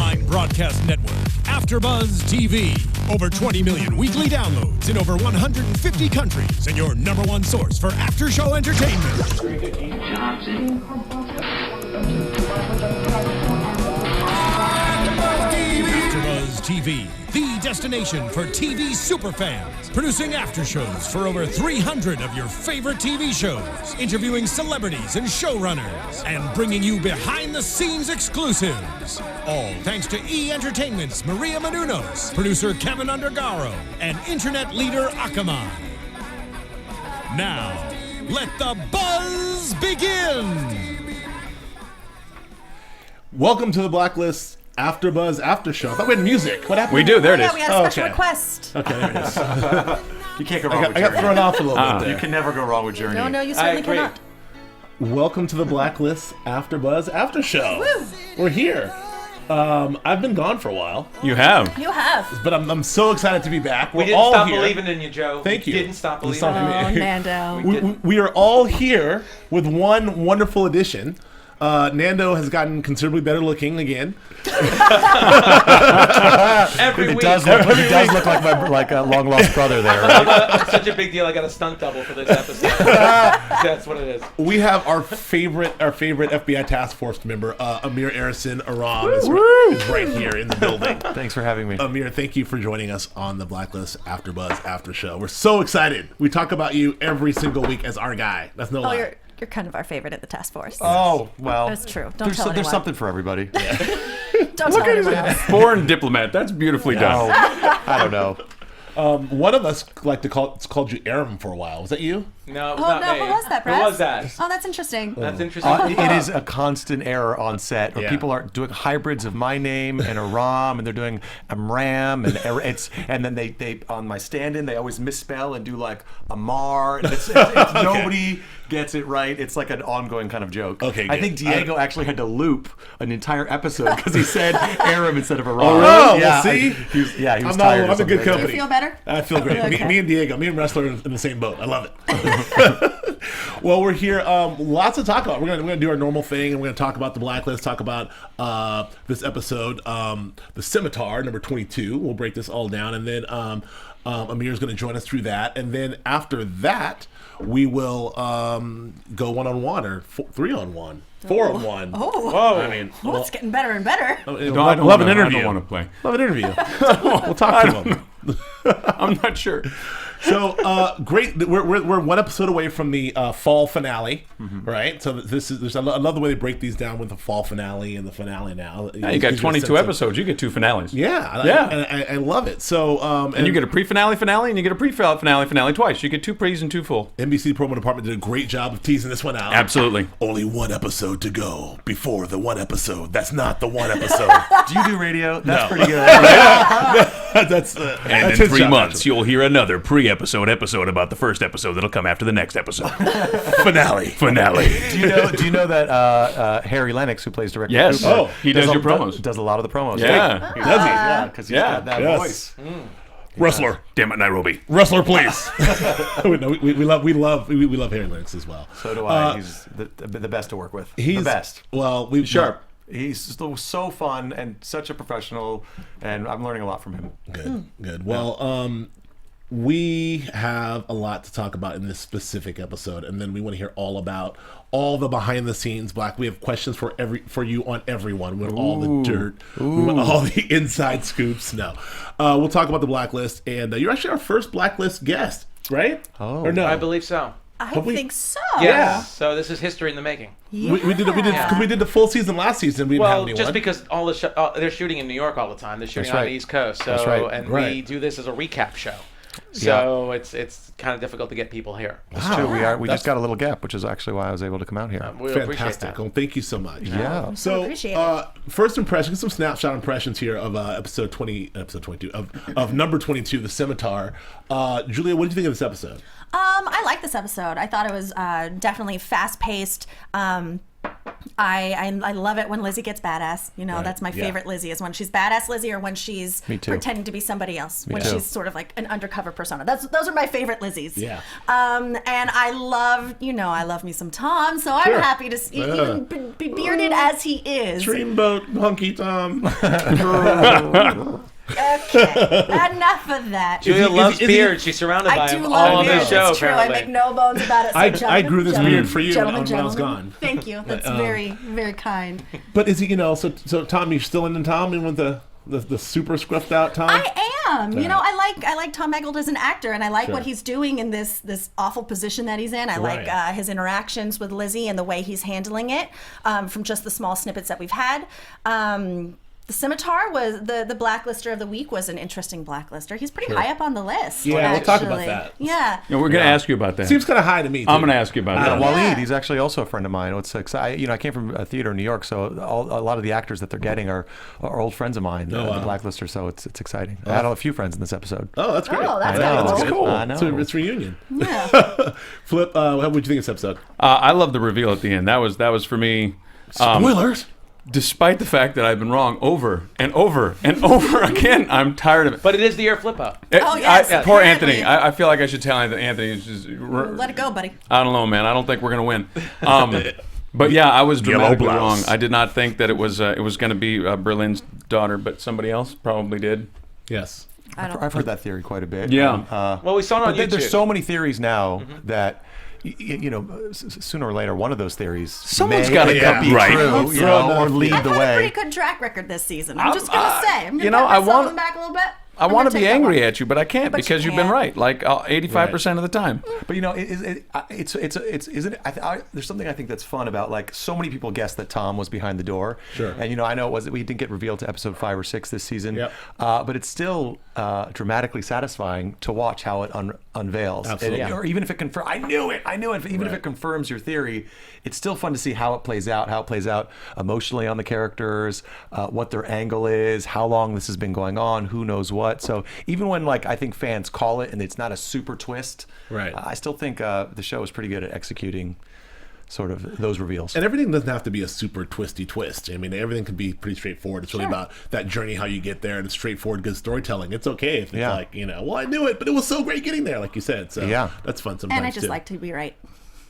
online broadcast network, AFTERBUZZ TV. Over 20 million weekly downloads in over 150 countries, and your #1 source for after-show entertainment. AFTERBUZZ TV, the destination for TV superfans, producing aftershows for over 300 of your favorite TV shows, interviewing celebrities and showrunners, and bringing you behind-the-scenes exclusives. All thanks to E! Entertainment's Maria Menounos, producer Kevin Undergaro, and internet leader Akamai. Now, let the buzz begin! Welcome to the Blacklist AFTERBUZZ After Show. I thought we had music. What happened? We do. There it is. Yeah, we had a special request. Okay, there it is. You can't go wrong with I got thrown off a little bit there. You can never go wrong with Journey. No, you certainly cannot. Welcome to the Blacklist AFTERBUZZ After Show. Woo. We're here. I've been gone for a while, You have. You have. but I'm so excited to be back. We didn't stop believing in you, Joe. Thank you. Didn't stop believing in you. Oh, Nando. We are all here with one wonderful addition. Nando has gotten considerably better looking again. Every week. He does look like a long lost brother there, right? It's such a big deal. I got a stunt double for this episode. That's what it is. We have our favorite FBI task force member, Amir Arison. Aram is right here in the building. Thanks for having me. Amir, thank you for joining us on the Blacklist AFTERBUZZ After Show. We're so excited. We talk about you every single week as our guy. That's no lie. You're kind of our favorite at the task force. Oh, well. That's true. Don't tell anyone. There's something for everybody. Don't tell anyone else. Born diplomat. That's beautifully done. I don't know. One of us called you Aram for a while. Was that you? No, it was Oh, not no, me. who was that, Who Brad? was that? Oh, that's interesting. That's interesting. It is a constant error on set where Yeah. people are doing hybrids of my name and Aram, and they're doing Amram, and and then they on my stand-in they always misspell and do like Amar. And it's nobody gets it right. It's like an ongoing kind of joke. Okay, I good. think Diego actually had to loop an entire episode because he said Aram instead of Aram. Oh, really? Yeah, See? he was I'm tired. in good or something. company. Do you feel better? I feel great. Okay. Me and Diego, me and Ressler in the same boat. I love it. Well, we're here. Lots to talk about. We're gonna do our normal thing, and we're gonna talk about the Blacklist. Talk about this episode, the Scimitar, number 22. We'll break this all down, and then Amir's gonna join us through that, and then after that, we will go 1-on-1 or 3-on-1, 4-on-1. Oh. Whoa! I mean, Well, it's getting better and better. love an interview. I don't want to play. Love an interview. We'll talk to him. I'm not sure. So great! We're one episode away from the fall finale, right? So I love the way they break these down with the fall finale and the finale now. Yeah, you got 22 episodes. You get 2 finales. Yeah. I love it. So And you get a pre-finale, and you get a pre-finale twice. You get 2 pre's and 2 full. NBC promo department did a great job of teasing this one out. Absolutely. Only 1 episode to go before the 1 episode. That's not the 1 episode. Do you do radio? That's No. pretty good. that's And in 3 months, you'll hear another pre-episode episode about the first episode that'll come after the next episode. finale. Do you know that Harry Lennox, who plays Director Yes. Cooper, Oh, he does your promos. Does a lot of the promos. Yeah. He Does he? Yeah, because he's got that Yes. voice. Wrestler. Damn it, Nairobi. Wrestler, please. we love Harry Lennox as well. So do I. He's the best to work with. He's the best. Well, we Sharp. He's so fun and such a professional, and I'm learning a lot from him. Good. Well, we have a lot to talk about in this specific episode, and then we want to hear all about all the behind the scenes Black. We have questions for you on everyone. We want all the dirt. We want all the inside scoops. No, we'll talk about the Blacklist, and you're actually our first Blacklist guest, right? Oh. Or no? I believe so. I But we- think so. Yeah. So this is history in the making. We did because we did the full season last season. We didn't have Well, anyone. just because all they're shooting in New York all the time. They're shooting That's on right. the East Coast. So That's right. and Right. we do this as a recap show. So it's kind of difficult to get people here. That's true. We just got a little gap, which is actually why I was able to come out here. We appreciate Fantastic. that. Well, thank you so much. Yeah. So, appreciate it. first impressions, some snapshot impressions here of episode 22 of number 22, the Scimitar. Julia, what did you think of this episode? I like this episode. I thought it was definitely fast-paced. I love it when Lizzy gets badass. You know, Right. that's my Yeah. favorite Lizzy, is when she's badass Lizzy or when she's Me too. pretending to be somebody else. When too. she's sort of like an undercover persona. Those are my favorite Lizzies. Yeah. And I love me some Tom, so Sure. I'm happy to see, even be bearded as he is. Dreamboat, Hunky Tom. Okay, enough of that. Julia he- loves is he- beard. She's surrounded by I do him all love on beard. the show. It's true. Apparently. I make no bones about it. So I gentlemen, grew this gentlemen, beard for you gentlemen, when I was gentlemen. gone. Thank you. That's very, very kind. But is he, so Tom, you're still into Tom, and with the super scruffed out Tom? I am. You Right. know, I like Tom Eggold as an actor, and I like Sure. what he's doing in this awful position that he's in. I like Right. his interactions with Lizzy and the way he's handling it, from just the small snippets that we've had. The Scimitar was the Blacklister of the week was an interesting Blacklister. He's pretty high up on the list. Yeah, we'll talk about actually. that. Yeah. We're going to ask you about that. Seems kind of high to me. Too. I'm going to ask you about that. Waleed, Yeah. he's actually also a friend of mine. I came from a theater in New York, so a lot of the actors that they're getting are old friends of mine, wow. the Blacklister. So it's exciting. I had a few friends in this episode. Oh, that's great. Oh, that's I know. cool. That's cool. I know. So it's reunion. Yeah. Flip, what would you think of this episode? I love the reveal at the end. That was for me. Spoilers. Despite the fact that I've been wrong over and over and over again, I'm tired of it. But it is the year flip up. Oh, yes, Poor apparently. Anthony. I feel like I should tell Anthony. It's just, Let it go, buddy. I don't know, man. I don't think we're gonna win. But yeah, I was dramatically wrong. I did not think that it was going to be Berlin's daughter, but somebody else probably did. Yes. I've heard that theory quite a bit. Yeah. Well, we saw it on YouTube. There's so many theories now that. Sooner or later, one of those theories Someone's may gotta end get up being right. true, or lead I've the had a way. pretty good track record this season. I'm just gonna say. I'm gonna you know, pat I myself want- on the back a little bit. I I'm want gonna to be take that angry one. at you, but I can't But you because you've been can't. right. Like 85% of the time. But isn't it? There's something I think that's fun about, like, so many people guessed that Tom was behind the door. Sure. And I know we didn't get revealed to episode 5 or 6 this season. Yep. But it's still dramatically satisfying to watch how it unveils. Absolutely. Or even if it confirms, I knew it. Even if it confirms your theory, it's still fun to see how it plays out. How it plays out emotionally on the characters, what their angle is, how long this has been going on, who knows what. So even when, like, I think fans call it and it's not a super twist, Right. I still think the show is pretty good at executing sort of those reveals. And everything doesn't have to be a super twisty twist. I mean, everything can be pretty straightforward. It's really about that journey, how you get there, and it's straightforward, good storytelling. It's okay if it's like, well, I knew it, but it was so great getting there, like you said. So Yeah. that's fun sometimes, And I just too. like to be right.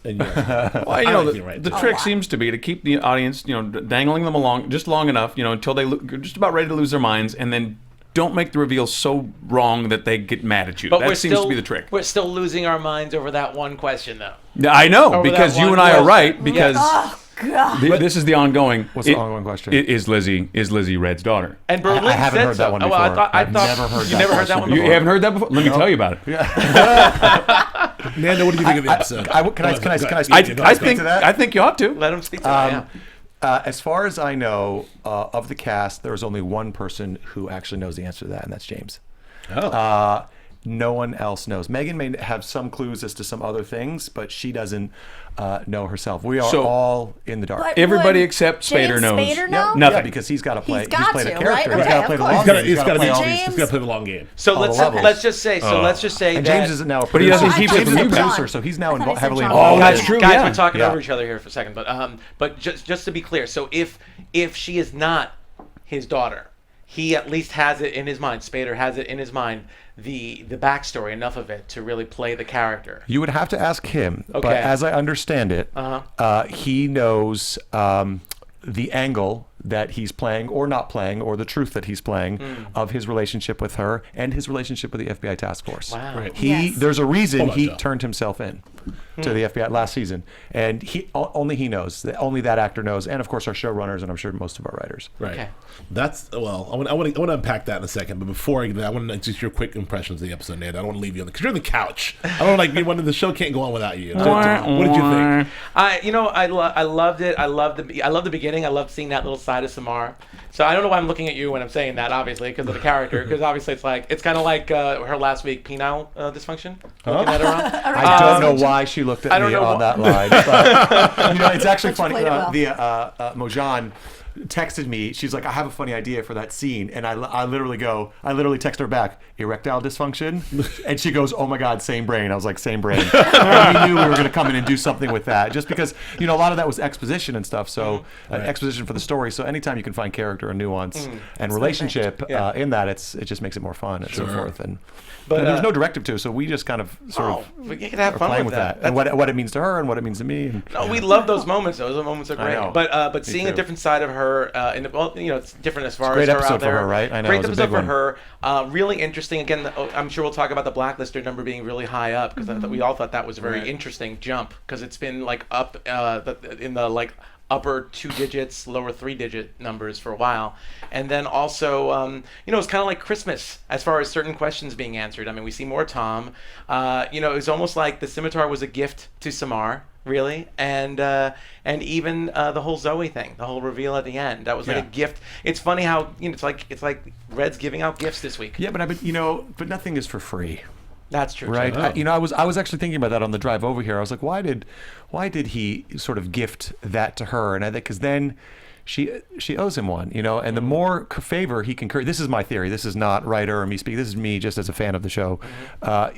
And yeah. Well, I like the, being right, the too. trick lot. seems to be to keep the audience, dangling them along just long enough, until they look just about ready to lose their minds, and then don't make the reveal so wrong that they get mad at you. But That we're seems still, to be the trick. We're still losing our minds over that one question, though. Yeah, I know, Over because that you one and I are question. right, because Oh God. this is the ongoing. What's the ongoing question? Is Lizzy Red's daughter? And Berlin I haven't said heard so. that one Oh, well, I before. thought, I've never heard you that never heard that question one You before. haven't heard that before? Let me tell you about it. Nando, what do you think of the episode? Can I speak I to that? I think you ought to. Let him speak to that. As far as I know, of the cast, there is only one person who actually knows the answer to that, and that's James. Oh. No one else knows. Megan may have some clues as to some other things, but she doesn't know herself. We are So- all in the dark. But Everybody would except Spader James knows. Spader know? Nothing. Yeah, because he's got to play. He's got played to, a character. right? He's Okay, got to play of the course. long He's got game. to He's gotta play all James- these. he's got to play the long game. So all the let's levels. just say And that James is now a But he producer. doesn't keep it James from is a you guys. producer, so he's now I thought he said heavily John involved. Oh, that's in it. true. Guys, yeah. we're talking Yeah. over each other here for a second, but just to be clear, so if she is not his daughter, he at least has it in his mind. Spader has it in his mind, the backstory, enough of it to really play the character. You would have to ask him, but Okay. as I understand it, he knows the angle that he's playing or not playing, or the truth that he's playing of his relationship with her and his relationship with the FBI task force. Wow. Right. He Yes. there's a reason Hold on, he Joe. turned himself in to the FBI last season, and only he knows. Only that actor knows, and of course our showrunners, and I'm sure most of our writers. Right. Okay. That's I want to unpack that in a second, but before I get that, I want to just your quick impressions of the episode, Nate. I don't want to leave you on because you're on the couch. I don't like one of the show can't go on without you. So, what did you think? I loved it. I loved the beginning. I loved seeing that little side of Samar. So I don't know why I'm looking at you when I'm saying that, obviously, because of the character. Because obviously it's kind of like her last week penile dysfunction. Looking at her on. I don't know why she looked I at don't me know on why- that line, but it's actually funny. played it well. Mojan, texted me. She's like, I have a funny idea for that scene, and I literally text her back, erectile dysfunction, and she goes, oh my God, same brain. I was like, same brain. And we knew we were going to come in and do something with that, just because a lot of that was exposition and stuff. So exposition for the story. So anytime you can find character and nuance and relationship in that, it just makes it more fun and so forth. But there's no directive to, so we just kind of we can have fun playing with with that, and what it means to her and what it means to me. And, no, we love those moments. Those moments are great. know. But seeing too. a different side of her, it's different as far It's a as great her episode out there. for her, right? I know, Great it was a episode big for one. her. Really interesting. Again, I'm sure we'll talk about the Blacklister number being really high up because we all thought that was a very interesting jump because it's been like up in the like upper 2 digits, lower 3-digit numbers for a while. And then also, it's kind of like Christmas as far as certain questions being answered. I mean, we see more Tom. It was almost like the Scimitar was a gift to Samar, really. And even the whole Zoe thing, the whole reveal at the end, that was like a gift. It's funny how, it's like Red's giving out gifts this week. Yeah, but nothing is for free. That's true. Right. Too. I was actually thinking about that on the drive over here. I was like, why did he sort of gift that to her? And I think because then she owes him one, and the more favor he can curry. This is my theory. This is not writer or me speaking. This is me just as a fan of the show. As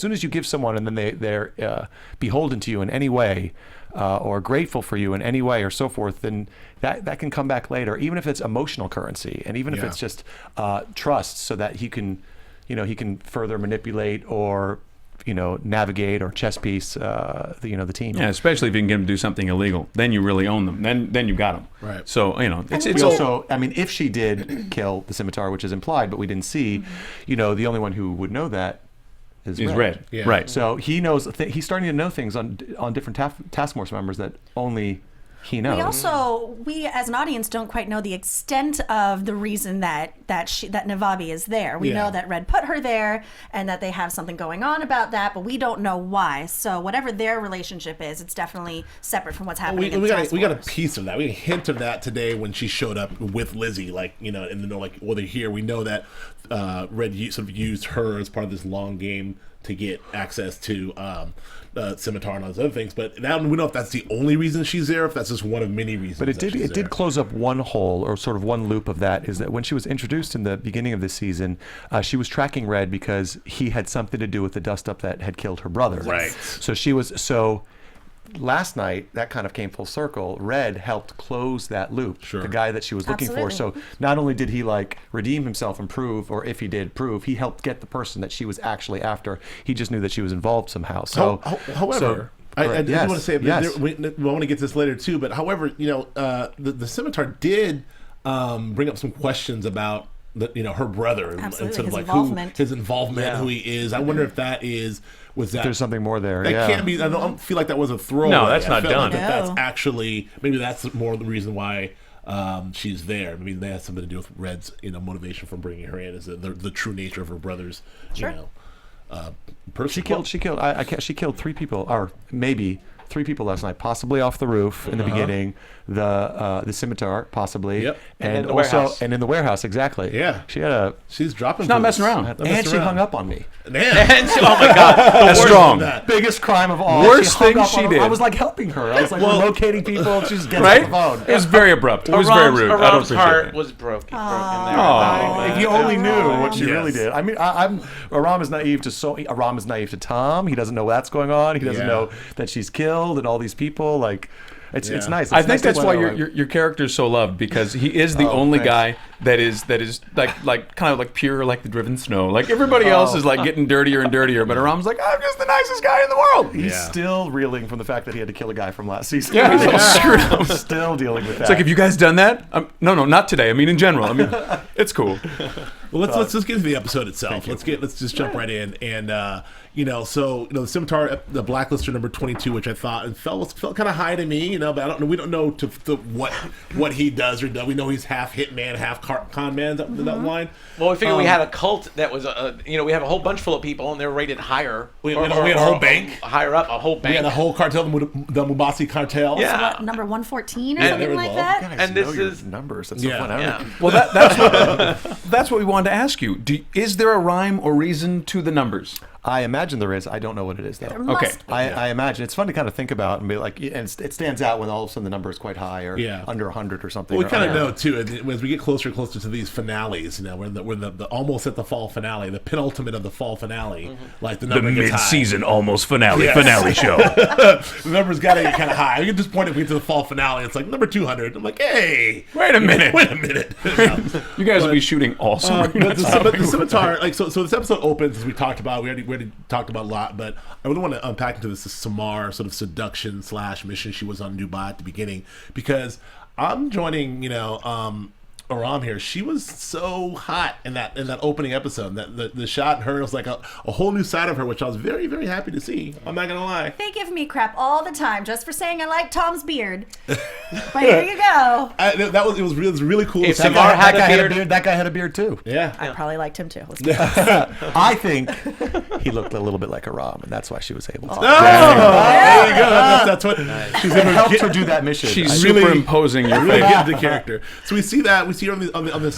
soon as you give someone and then they're beholden to you in any way, or grateful for you in any way or so forth, then that can come back later, even if it's emotional currency and even if it's just trust, so that he can further manipulate or navigate or chess piece the team. Yeah, especially if you can get them to do something illegal, then you really own them. Then you got them. Right. So it's also, if she did kill the Scimitar, which is implied, but we didn't see, the only one who would know that is Red. Yeah. Right. So he knows. He's starting to know things on different task force members that only he knows. We as an audience don't quite know the extent of the reason that Navabi is there. We know that Red put her there and that they have something going on about that, but we don't know why. So whatever their relationship is, it's definitely separate from what's happening. We got a piece of that. We got a hint of that today when she showed up with Lizzy. They're here. We know that Red sort of used her as part of this long game to get access to Scimitar and all those other things, but now we don't know if that's the only reason she's there, if that's just one of many reasons. But it did close up one hole, or sort of one loop of that, is that when she was introduced in the beginning of this season, she was tracking Red because he had something to do with the dust up that had killed her brother. Right. So last night, that kind of came full circle. Red helped close that loop. Sure. The guy that she was looking for. So not only did he redeem himself and prove, or if he did prove, he helped get the person that she was actually after. He just knew that she was involved somehow. So, however, I just want to say, we want to get this later too, but however, the Scimitar did bring up some questions about her brother and sort of his involvement, who he is. I wonder if there's something more there. That can't be. I don't feel like that was a throwaway. No, that's not done. That's actually, maybe that's more the reason why she's there. Maybe that has something to do with Red's motivation for bringing her in, is the true nature of her brother's person. She killed 3 people, or maybe 3 people last night, possibly off the roof in the beginning, the Scimitar possibly, and also in the warehouse, exactly. Yeah, she's dropping. She's not messing around, and she hung up on me. Oh my God, that's strong. Biggest crime of all. Worst thing she did. I was helping her. I was locating people. She's getting on the phone. It was very abrupt. It was very rude. Aram's heart was broken there. If you only knew what she really did. Aram is naive to Tom. He doesn't know what's going on. He doesn't know that she's killed and all these people. It's nice. I think that's why your character is so loved, because he is the only guy that is like kind of like pure, like the driven snow. Like everybody else is getting dirtier and dirtier, but Aram's like, I'm just the nicest guy in the world. He's still reeling from the fact that he had to kill a guy from last season. Yeah, he's all screwed up. Still dealing with that. It's like, have you guys done that? No, not today. I mean, in general. I mean, it's cool. Well, let's just get into the episode itself. Let's just jump right in, and the Scimitar, the Blacklister number 22, which I thought felt kind of high to me, but we don't know what he does or does. We know he's half hitman, half con man. That line. Well, we figured we had a cult that was we have a whole bunch full of people, and they were rated higher. We had a whole bank higher up, a whole bank. We had a whole cartel, the Mubasi cartel. Yeah, number 114 or something like that. Guys, and this is numbers. That's so fun. Yeah. Well, that's what we wanted to ask you. Is there a rhyme or reason to the numbers? I imagine there is. I don't know what it is though. Okay. I imagine it's fun to kind of think about and be like, and it stands out when all of a sudden the number is quite high or under 100 or something. Well, we kind of know too, as we get closer and closer to these finales, we're the almost at the fall finale, the penultimate of the fall finale, like the number gets high. Mid-season almost finale show. The number's got to get kind of high. We get to this point if we get to the fall finale, it's like number 200. I'm like, hey, wait a minute. You guys will be shooting all summer. But the Scimitar, so this episode opens as we talked about. We already talked about a lot, but I really want to unpack into this Samar sort of seduction / mission she was on Dubai at the beginning, because I'm joining Aram here. She was so hot in that opening episode. That the shot in her was like a whole new side of her, which I was very, very happy to see. I'm not gonna lie. They give me crap all the time just for saying I like Tom's beard. But here you go. It was really cool. If Samar had a beard, that guy had a beard too. Yeah. I probably liked him too. I think he looked a little bit like Aram, and that's why she was able to. There you go. That's what she's It helped her do that mission. She's superimposing your really face. getting the character. So we see that. We see her on the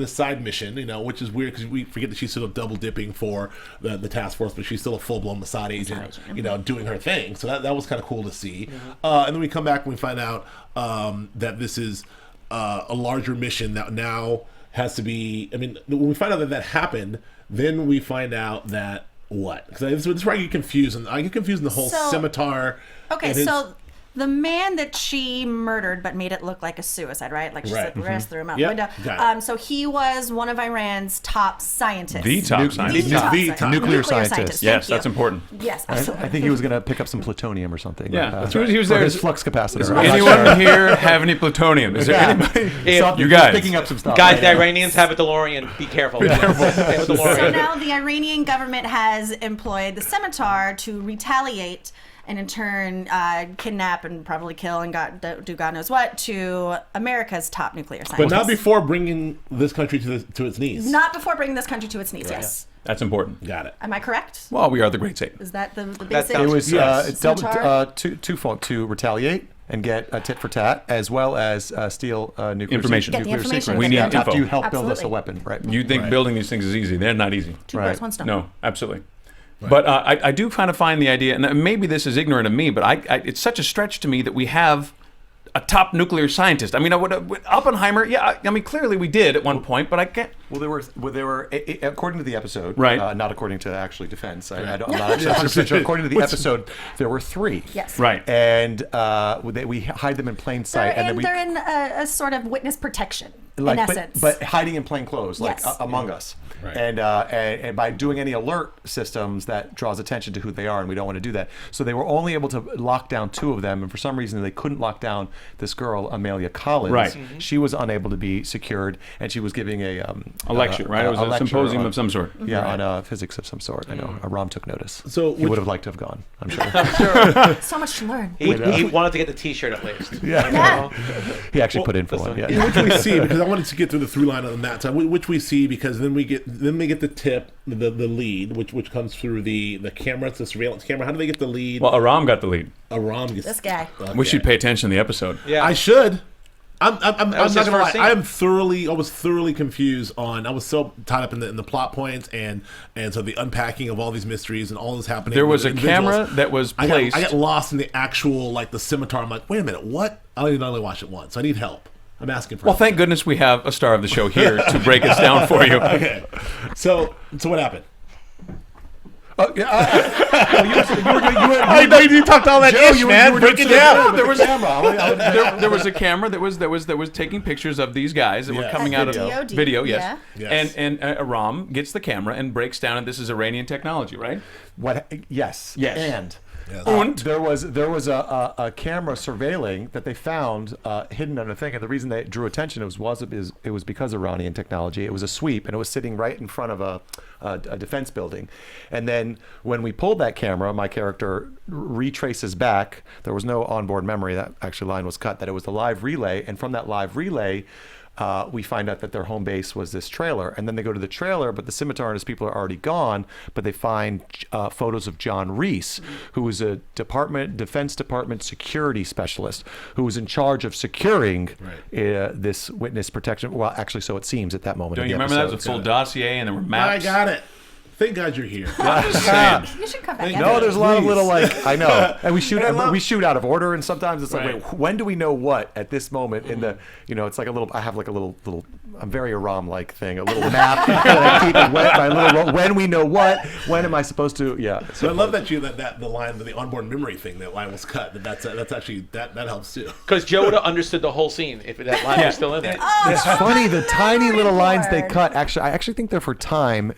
side mission, which is weird because we forget that she's sort of double dipping for the task force, but she's still a full blown Mossad agent, doing her thing. So that was kind of cool to see. And then we come back and we find out that this is a larger mission that now has to be. I mean, when we find out that happened, then we find out that what? Because this is where I get confused, and I get confused in the whole Scimitar. Okay, so the man that she murdered but made it look like a suicide, right? Like she slit the wrist, threw him out the window. So he was one of Iran's top scientists. The top scientist. Nuclear scientist. Yes, that's important. Yes, absolutely. I think he was going to pick up some plutonium or something. Yeah, that's right. He was there. His flux capacitor. Does anyone here have any plutonium? Is there anybody? You guys. Picking up some stuff. Guys, the Iranians have a DeLorean. Be careful. So now the Iranian government has employed the Scimitar to retaliate and in turn kidnap and probably kill and do God knows what to America's top nuclear scientists. But not before bringing this country to its knees. Not before bringing this country to its knees, yes. That's important. Got it. Am I correct? Well, we are the great Satan. Is that the basic? It was Scimitar? twofold: to retaliate and get a tit for tat, as well as steal nuclear information. Get the nuclear information. secrets. We need info. After you help build us a Absolutely. weapon, right? You think building these things is easy? They're not easy. Two birds, one stone. No, absolutely. Right. But I do kind of find the idea, and maybe this is ignorant of me, but it's such a stretch to me that we have a top nuclear scientist. I mean, Oppenheimer, I mean, clearly we did at one point, but I can't. Well, there were according to the episode, right? Not according to actually defense. I'm not actually 100% sure. According to the episode, there were 3. Yes. Right. And we hide them in plain sight, They're in a sort of witness protection, in essence. But hiding in plain clothes, like among us. Right. And by doing any alert systems, that draws attention to who they are, and we don't want to do that. So they were only able to lock down 2 of them, and for some reason they couldn't lock down this girl, Amelia Collins. Right. Mm-hmm. She was unable to be secured, and she was giving a lecture, right? It was a symposium of some sort. Yeah, on physics of some sort. I know. Aram took notice. So he would have liked to have gone, I'm sure. So much to learn. He wanted to get the T-shirt at least. Yeah. He actually put in for one. Yeah. Which we see, because I wanted to get through the through line on that side, which we see because then we get the tip, the lead, which comes through the camera, the surveillance camera. How do they get the lead? Well, Aram got the lead. Aram gets this guy. Okay. We should pay attention to the episode. Yeah, I should. I'm not gonna lie. scene. I was thoroughly confused on. I was so tied up in the plot points and so the unpacking of all these mysteries and all this happening. There was a with camera that was placed. I got lost in the actual the Scimitar. I'm like, wait a minute, what? I only watched it once. I need help. I'm asking for Well, help. thank goodness we have a star of the show here to break us down for you. Okay, so what happened? Oh, yeah, you talked all that ish, man. Break it down. There was a camera that was taking pictures of these guys that were coming out of video. Yes. And Aram gets the camera and breaks down, and this is Iranian technology, right? Yes. Yes. And there was a camera surveilling that they found hidden under a thing, and the reason they drew attention it was because of Iranian technology. It was a sweep, and it was sitting right in front of a defense building. And then when we pulled that camera, my character retraces back. There was no onboard memory. That actually line was cut. That it was the live relay, and from that live relay. We find out that their home base was this trailer, and then they go to the trailer, but the Scimitar and his people are already gone. But they find photos of John Reese, who was a Defense Department security specialist, who was in charge of securing this witness protection. Well, actually, so it seems at that moment. Don't you remember that? It was a full dossier, and there were maps. I got it. Thank God you're here. You should come back. No, there's a lot of Please. little like I know, and we shoot And I love- we shoot out of order, and sometimes it's like, Right. wait, when do we know what at this moment in the, it's like a little. I have like a little. I'm very Aram like thing, a little map that I keep. When we know what, when am I supposed to? Yeah. So I love that the line, the onboard memory thing, that line was cut. That's actually that helps too. Because Joe would have understood the whole scene if that line was still in there. It's funny, the tiny little lines they bored. cut. Actually, I actually think they're for time,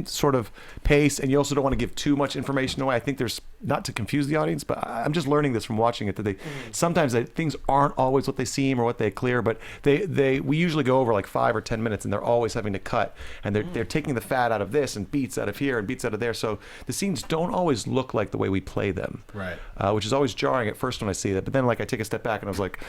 sort of pace, and you also don't want to give too much information away. I think there's not to confuse the audience, but I'm just learning this from watching it that they sometimes things aren't always what they seem or what they clear, but we usually go over like 5 or 10 minutes, and they're always having to cut, and they're taking the fat out of this and beats out of here and beats out of there. So the scenes don't always look like the way we play them, Right. Which is always jarring at first when I see that. But then like I take a step back and I was like,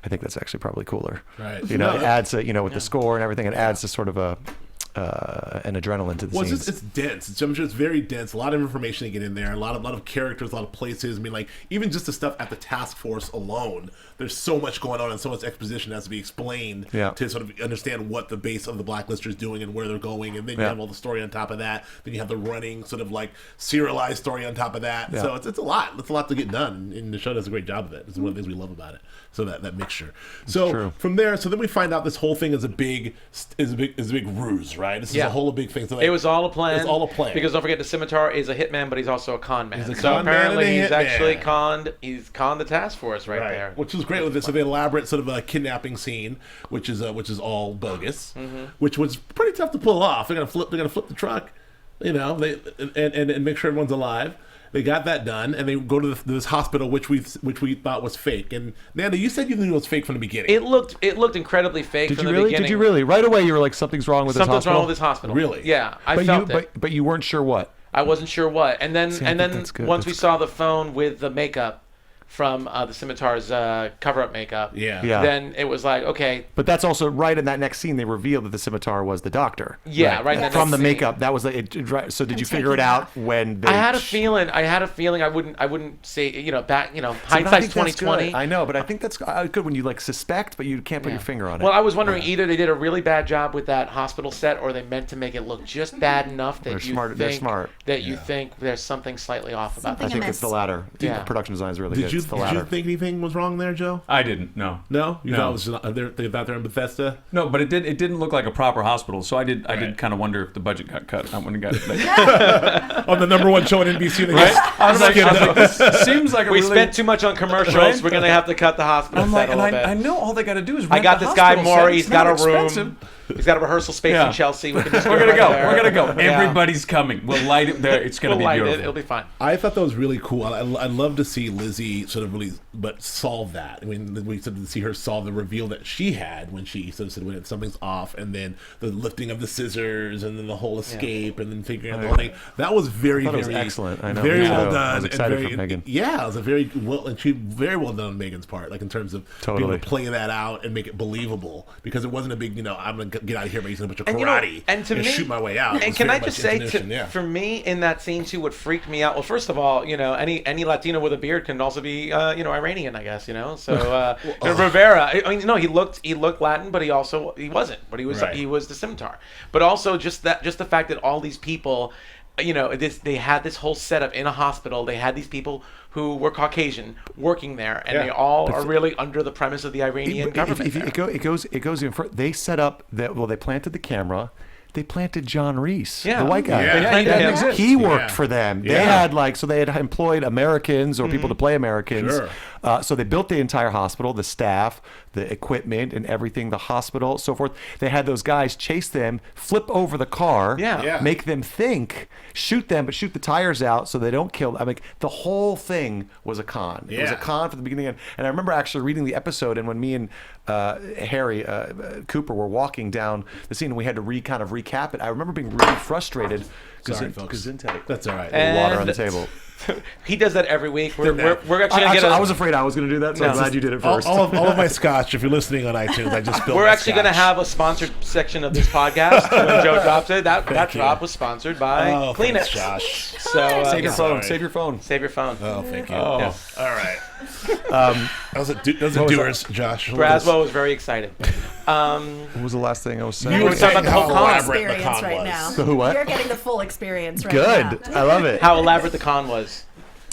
I think that's actually probably cooler. Right. It adds with the score and everything, it adds to sort of an adrenaline to the Well, scenes. it's dense. I'm sure it's very dense. A lot of information to get in there. A lot of characters, a lot of places. I mean, like even just the stuff at the task force alone. There's so much going on and so much exposition has to be explained to sort of understand what the base of the Blacklister is doing and where they're going. And then you have all the story on top of that. Then you have the running sort of like serialized story on top of that. Yeah. So it's a lot. It's a lot to get done. And the show does a great job of it. It's one of the things we love about it. So that mixture. So true. from there, then we find out this whole thing is a big ruse, right? This is a whole big thing. So like, It was all a plan. It's all a plan. Because don't forget, the Scimitar is a hitman, but he's also a con man. He's a so con man apparently and a he's hitman. actually conned the task force right there. Which was great with this. So the elaborate sort of a kidnapping scene, which is all bogus, which was pretty tough to pull off. They're gonna flip the truck, and make sure everyone's alive. They got that done, and they go to this hospital, which we thought was fake. And Nando, you said you knew it was fake from the beginning. It looked incredibly fake from the beginning. Did you really? Right away, you were like, something's wrong with this hospital. Something's wrong with this hospital. Really? Yeah, I felt it. But you weren't sure what. I wasn't sure what. And then See, I think that's good. once we saw the phone with the makeup from the Scimitar's cover-up makeup, Yeah. then it was like, okay. But that's also right in that next scene. They revealed that the Scimitar was the doctor. Yeah, right in that From next the scene. makeup, that was like. So did you taking figure it it out off. when they? I had a feeling I wouldn't say, hindsight's 2020. I know, but I think that's good when you like suspect, but you can't put your finger on it. Well, I was wondering either they did a really bad job with that hospital set, or they meant to make it look just bad enough that They're you smart- think they're smart. that you think there's something slightly off about I that. think it's the latter. Yeah. Production design is really Did good. you It's the did latter. you think anything was wrong there, Joe? I didn't. No. No, you No. thought it was just, they thought they're in Bethesda. No, but it didn't look like a proper hospital. So I did Right. kind of wonder if the budget got cut when it got. On the #1 show on NBC. I was like, this seems like We really, spent too much on commercials. Right? We're gonna have to cut the hospital I'm set like, a and little bit. I know all they got to do is. I Rent got the this guy hospital set. Maury. It's He's got not a room. expensive. He's got a rehearsal space Yeah. in Chelsea. We can just We're gonna right go. there. We're gonna go. Yeah. Everybody's coming. We'll light it there. It's gonna We'll be light beautiful. it. It'll be fine. I thought that was really cool. I'd love to see Lizzy sort of really, but solve that. I mean, we sort of see her solve the reveal that she had when she sort of said when something's off, and then the lifting of the scissors, and then the whole escape, and then figuring out the whole thing. That was very, I thought it very was excellent. I know. very Me well too. done. I was excited and very, for Megan. Yeah, it was a very well, and she very well done on Megan's part, like in terms of being able Totally. to play that out and make it believable, because it wasn't a big, I'm gonna get out of here by using a bunch of And, karate and to me, shoot my way out. It And was can very I just much say, intuition, for me in that scene too, what freaked me out? Well, first of all, any Latino with a beard can also be, Iranian, I guess, So Rivera, I mean, no, he looked Latin, but he wasn't, but he was Right. he was the Scimitar. But also just the fact that all these people, they had this whole setup in a hospital. They had these people who were Caucasian working there, and they all are really under the premise of the Iranian government. It goes even further. They set up that. Well, they planted the camera. They planted John Reese, the white guy. Yeah. They planted him. He worked Yeah. for them. They Yeah. had so they had employed Americans or people to play Americans. Sure. So they built the entire hospital, the staff, the equipment, and everything. The hospital, so forth. They had those guys chase them, flip over the car, Yeah. make them think, shoot them, but shoot the tires out so they don't kill them. I mean, the whole thing was a con. It was a Yeah. con from the beginning. And I remember actually reading the episode, and when me and Harry Cooper were walking down the scene, and we had to kind of recap it. I remember being really frustrated Sorry, folks. That's all right. water on And- the table. He does that every week. We're actually gonna get I was afraid I was going to do that, so I'm No. glad you did it all, first. all of my scotch. If you're listening on iTunes, I just spilled. We're my actually going to scotch. have a sponsored section of this podcast when Joe drops it. That Thank you. drop was sponsored by Oh, Kleenex. thanks, Josh. So Save your phone. Sorry. Save your phone. save your phone. Oh, thank you. Oh. Yeah. All right. Those are doers, Josh. Braswell was very excited. What was the last thing I was saying? You were talking about the whole con. Experience right now. The what? You're getting the full experience right now. Good. I love it. How elaborate the con was.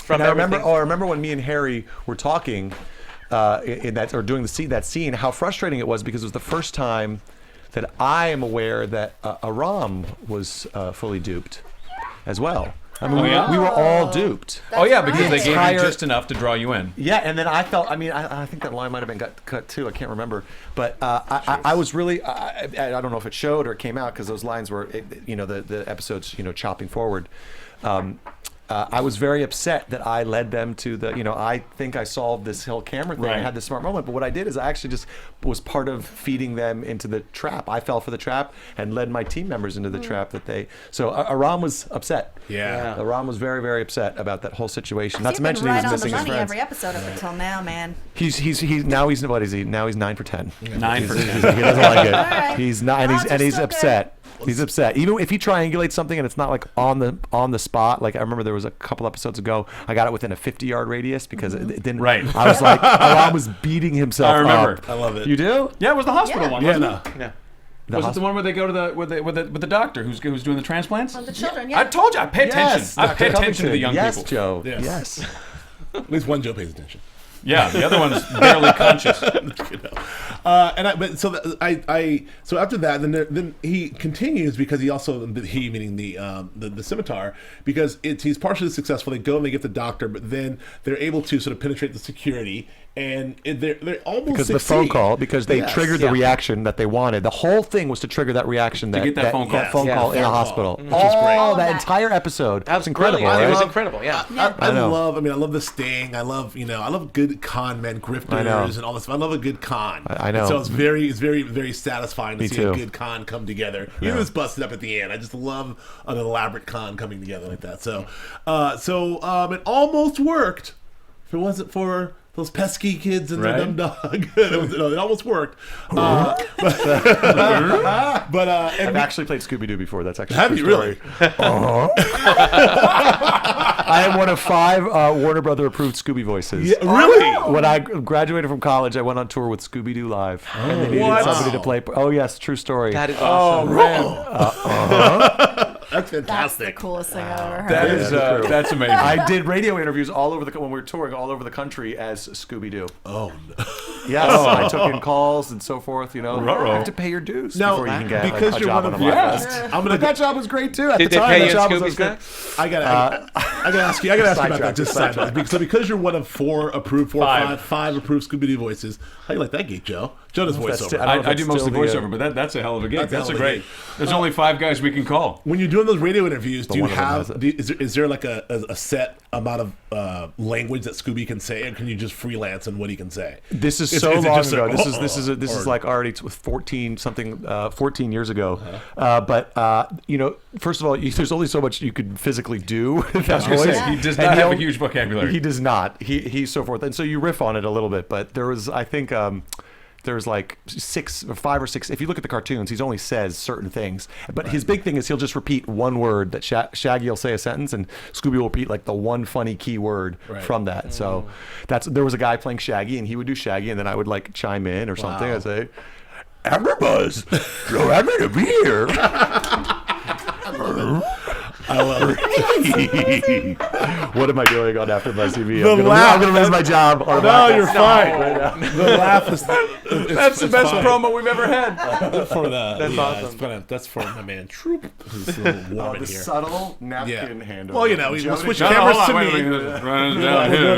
From And I remember. everything. Oh, I remember when me and Harry were talking in that, or doing that scene. How frustrating it was because it was the first time that I am aware that Aram was fully duped, as well. I mean, we were all duped. Oh yeah, because they gave Entire- you just enough to draw you in. Yeah, and then I felt. I mean, I think that line might have been cut too. I can't remember, but I was really. I don't know if it showed or it came out because those lines were, the episodes, chopping forward. I was very upset that I led them to the, I think I solved this whole camera thing. I Right. had this smart moment, but what I did is I actually just was part of feeding them into the trap. I fell for the trap and led my team members into the trap that they. So Aram was upset. Yeah. Aram was very, very upset about that whole situation. Not He's to been mention right he was on the missing his money friends. every episode up until now, man. He's what is he? Now he's 9 for 10. 9 for 10. He doesn't like it. right. He's not, and Odds are he's still upset. He's upset. Even if he triangulates something and it's not like on the spot. Like I remember there was a couple episodes ago, I got it within a 50-yard radius because it didn't. Right. I was like, Aram was beating himself I remember. up. I love it. You do? Yeah, it was the hospital Yeah. one, Yeah, wasn't no. it? Yeah. Was it the one where they go to the with the doctor who's doing the transplants? Well, the children, yeah. I told you, I pay attention. Yes, I Dr. pay attention to the Covington. young yes, people. Joe. Yes. Yes. At least one Joe pays attention. Yeah, the other one's barely conscious. So after that, then he continues because he meaning the Scimitar, because he's partially successful. They go and they get the doctor, but then they're able to sort of penetrate the security, and they're almost Because the succeed. phone call, because they Yes. triggered the reaction that they wanted. The whole thing was to trigger that reaction. get that phone call. Phone Yeah. call in a Phone hospital. Which is great. Oh, All that that. entire episode. That was incredible. brilliant. Right? It was incredible. Yeah. I know. love the sting. I love good con men, I know. grifters, and all this. I love a good con. I know. And so it's very, very satisfying to Me see too. a good con come together. Even if it's busted up at the end. I just love an elaborate con coming together like that. So, it almost worked. If it wasn't for those pesky kids and Right. their dumb dog, it almost worked. But I've actually played Scooby-Doo before. That's actually a have true you really? story. I am one of 5 Warner Brother approved Scooby voices. Yeah, really? When I graduated from college, I went on tour with Scooby-Doo Live. And they needed What? somebody to play. Oh, yes, true story. That is awesome. That's That's the fantastic. coolest thing I've ever heard. That is that's amazing. I did radio interviews all over when we were touring all over the country as Scooby-Doo. Oh, no. Yes, I took in calls and so forth. You Ruh-roh. have to pay your dues Now, before you can get because a you're job one on of a yes. podcast. I'm gonna But that job was great too. At Did the they time, pay that you job in was Scooby good. snacks? I gotta ask you about that. Just sidetrack. So because you're one of 4 approved, five approved Scooby-Doo voices, how you like that gig, Joe? Joe does That's voiceover. I don't know if I it's do mostly still the, voiceover, but that's a hell of a gig. That's a That's hell a of a great. gig. There's only 5 guys we can call. When you're doing those radio interviews, do you one of them have? has Is there like a set amount of language that Scooby can say, and can you just freelance on what he can say? This is Is so it long just ago. a- This is like already 14 years ago. But first of all, there's only so much you could physically do with that I was gonna voice. say, he does And not have a only- huge vocabulary. He does not. He's so forth, and so you riff on it a little bit. But there was, I think. There's like 5 or 6. If you look at the cartoons, he only says certain things. But his big thing is he'll just repeat one word. That Shaggy will say a sentence, and Scooby will repeat like the one funny key word from that. So there was a guy playing Shaggy, and he would do Shaggy, and then I would like chime in or something. I'd say, "AFTERBUZZ, Joe, I'm gonna be here." I love it. What am I doing on AFTERBUZZ TV? The I'm laugh. gonna lose my job. on a No, podcast. you're fine. The laugh is That's the best promo we've ever had. for the. That's awesome. It's funny. That's for my man Troop, who's a little warm in The here. subtle napkin Yeah. handle. Well, we'll switch No, cameras hold to on, me. wait, wait, wait. Run it We'll down go here.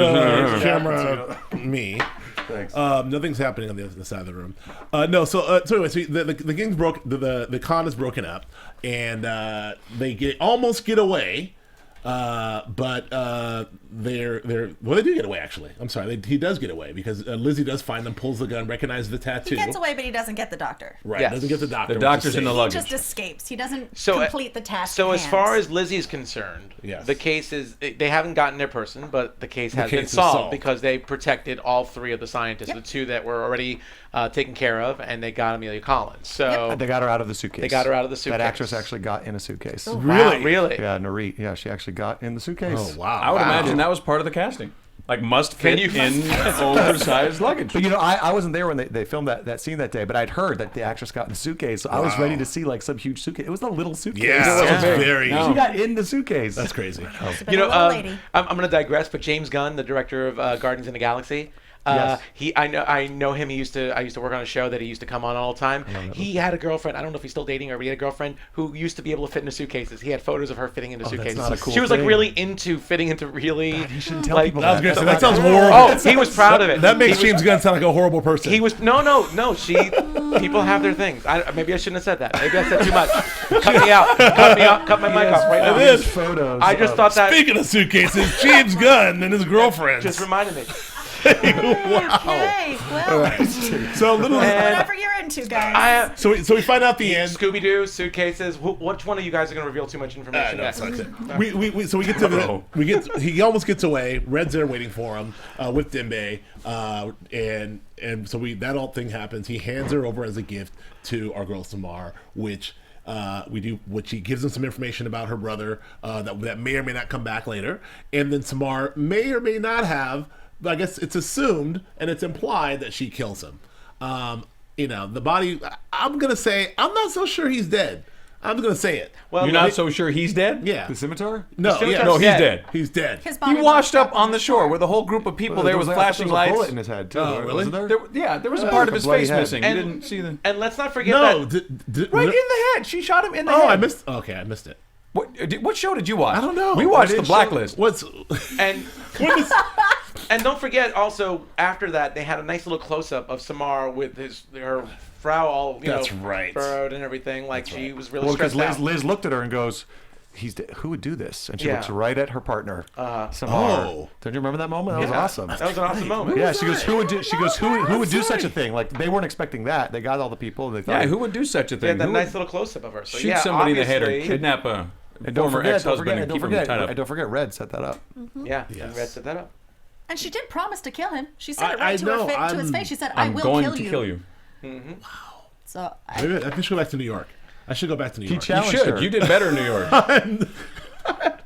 to camera me. Thanks. Nothing's happening on the other side of the room. No, so anyway, so the gang's broke. The con is broken up, and they almost get away. But they do get away, actually. I'm sorry, he does get away because Lizzy does find them, pulls the gun, recognizes the tattoo. He gets away, but he doesn't get the doctor. Right, Yes. doesn't get the doctor. The which is doctor's in the safe. He luggage. just escapes. He doesn't So, complete the task. So at as hand. far as Lizzy's concerned, Yes. the case is they haven't gotten their person, but the case has been case is solved solved. because they protected all 3 of the scientists, the 2 that were already taken care of, and they got Amelia Collins. So They got her out of the suitcase. They got her out of the suitcase. That actress actually got in a suitcase. Wow, really? Yeah, Narit. Yeah, she actually got in the suitcase. Oh wow! I would imagine that was part of the casting. must fit in oversized luggage. But I wasn't there when they filmed that scene that day, but I'd heard that the actress got in the suitcase, so I was ready to see some huge suitcase. It was a little suitcase. Yeah, It wasn't big. very. She got in the suitcase. That's crazy. Lady. I'm going to digress, but James Gunn, the director of Guardians in the Galaxy, Yes. I know him. I used to work on a show that he used to come on all the time. He had a girlfriend. I don't know if he's still dating her, but he had a girlfriend who used to be able to fit into suitcases. He had photos of her fitting into suitcases. That's not a cool she was thing. really into fitting into really. God, you shouldn't tell people That was that. great. That sounds horrible. Oh, he was proud of it. That makes He was- James Gunn sound like a horrible person. He was no. People have their things. Maybe I shouldn't have said that. Maybe I said too much. Cut me out. Cut my mic off right now. It is. Photos. I just thought that Speaking of suitcases, James Gunn and his girlfriend. just reminded me. Okay, well, So little. whatever you're into, guys. So we find out the end. Scooby Doo suitcases. Which one of you guys are going to reveal too much information? No, yet? it's not good. So we get to he almost gets away. Red's there waiting for him with Dembe, and so that whole thing happens. He hands her over as a gift to our girl Samar, which he gives him some information about her brother that may or may not come back later, and then Samar may or may not have. But I guess it's assumed and it's implied that she kills him. The body. I'm gonna say I'm not so sure he's dead. I'm gonna say it. Well, You're not so sure he's dead? Yeah. The Scimitar? No. Scimitar's Yeah. No, he's dead. He's dead. His He body washed washed up on the shore with a whole group of people there with flashing There was a lights. bullet in his head, too. Oh, really? Wasn't there? There was a part of like a his bloody face head. missing. And- You didn't see the... And let's not forget No. that. Right in the head. She shot him in the head. Oh, I missed. Okay, I missed it. What show did you watch? I don't know. We watched I The didn't Blacklist. What's And what is? and don't forget also after that they had a nice little close up of Samar with her brow all That's right. furrowed and everything. Like she was really Well, because stressed out. Liz looked at her and goes, who would do this? And she Yeah. looks right at her partner, Samar. Oh. Don't you remember that moment? That was Yeah. awesome. That was an awesome moment. Yeah, she goes, who would do? She goes, who would do such a thing? Like they weren't expecting that. They got all the people. And they thought, Yeah, who would do such a They had thing? that Who nice would little close up of her. So shoot yeah, somebody in the head or obviously- kidnap a and don't former forget, ex-husband and keep him tied up? and don't forget, Red set that up. Yeah, Yes. Red set that up. And she did promise to kill him. She said it I right to know, his face. She said, "I I'm will going kill to you." kill you. So Maybe I should go back to New York. I should go back to New He York. You challenged should. her. You did better in New York.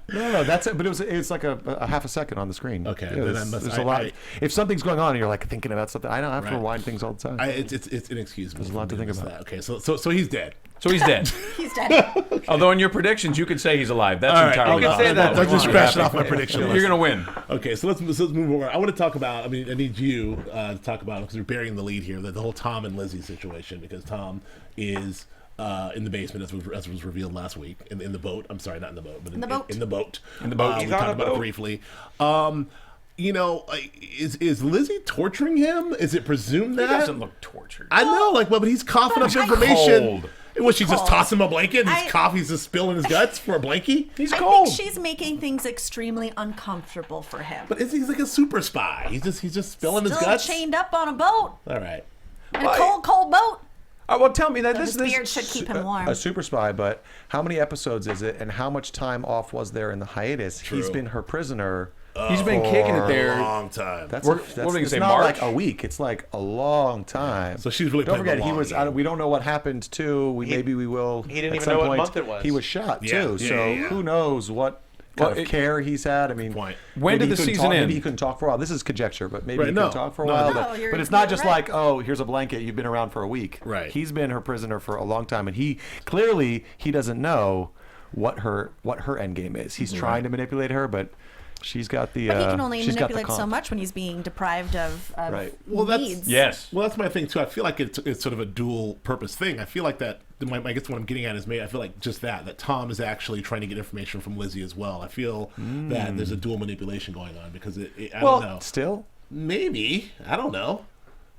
No, that's it. But it's like a half a second on the screen. Okay, Yeah, then there's, I must- there's a I- lot. I- If something's going on and you're like thinking about something, I don't have to Right. rewind things all the time. It's inexcusable. There's a lot to think about. Okay, so he's dead. So he's dead. he's dead. Although in your predictions, you could say he's alive. That's All right, entirely you can say possible. that. I'm just You're scratching off my prediction. You're list. going to win. Okay, so let's move on. I want to talk about. I need you to talk about because we're burying the lead here. The whole Tom and Lizzy situation because Tom is in the basement as was revealed last week in the boat. I'm sorry, not in the boat, but in the boat. In the boat. In the boat. We He's on talked a about it boat. briefly. Is Lizzy torturing him? Is it presumed He that? doesn't look tortured. I know, but he's coughing up He's information. cold. Was she just Cold. toss him a blanket and his I- coffee's just spilling his guts for a blankie? He's I cold. think she's making things extremely uncomfortable for him. But he's like a super spy. He's just spilling his Still guts. chained up on a boat, All right. in a cold boat. Well, tell me that So this his beard should keep him warm. A super spy, but how many episodes is it, and how much time off was there in the hiatus? He's True. been her prisoner. He's been kicking it A there. long time. That's What are we gonna it's say, not March? like a week. It's like a long time. So she's really Don't playing the forget, he long was. game. We don't know what happened too. Maybe we will. he didn't at even some know what point. month it was. He was shot Yeah, too. yeah, So yeah. who knows what kind Well, of care he's had? I mean, Point. When maybe did the he couldn't season talk, end? Maybe he couldn't talk for a while. This is conjecture, but maybe Right, he no. couldn't talk for a No, while. no. But, you're- but it's not you're just right. like, oh, here's a blanket. You've been around for a week. Right. He's been her prisoner for a long time, and he clearly he doesn't know what her end game is. He's trying to manipulate her, but she's got the. But he can only she's got the manipulate so comp. much when he's being deprived of Right. Well, that's- needs. Yes. Well, that's my thing too. I feel like it's sort of a dual purpose thing. I feel like that. I guess what I'm getting at is maybe I feel like just that Tom is actually trying to get information from Lizzy as well. I feel that there's a dual manipulation going on because I don't know. Still. Maybe I don't know.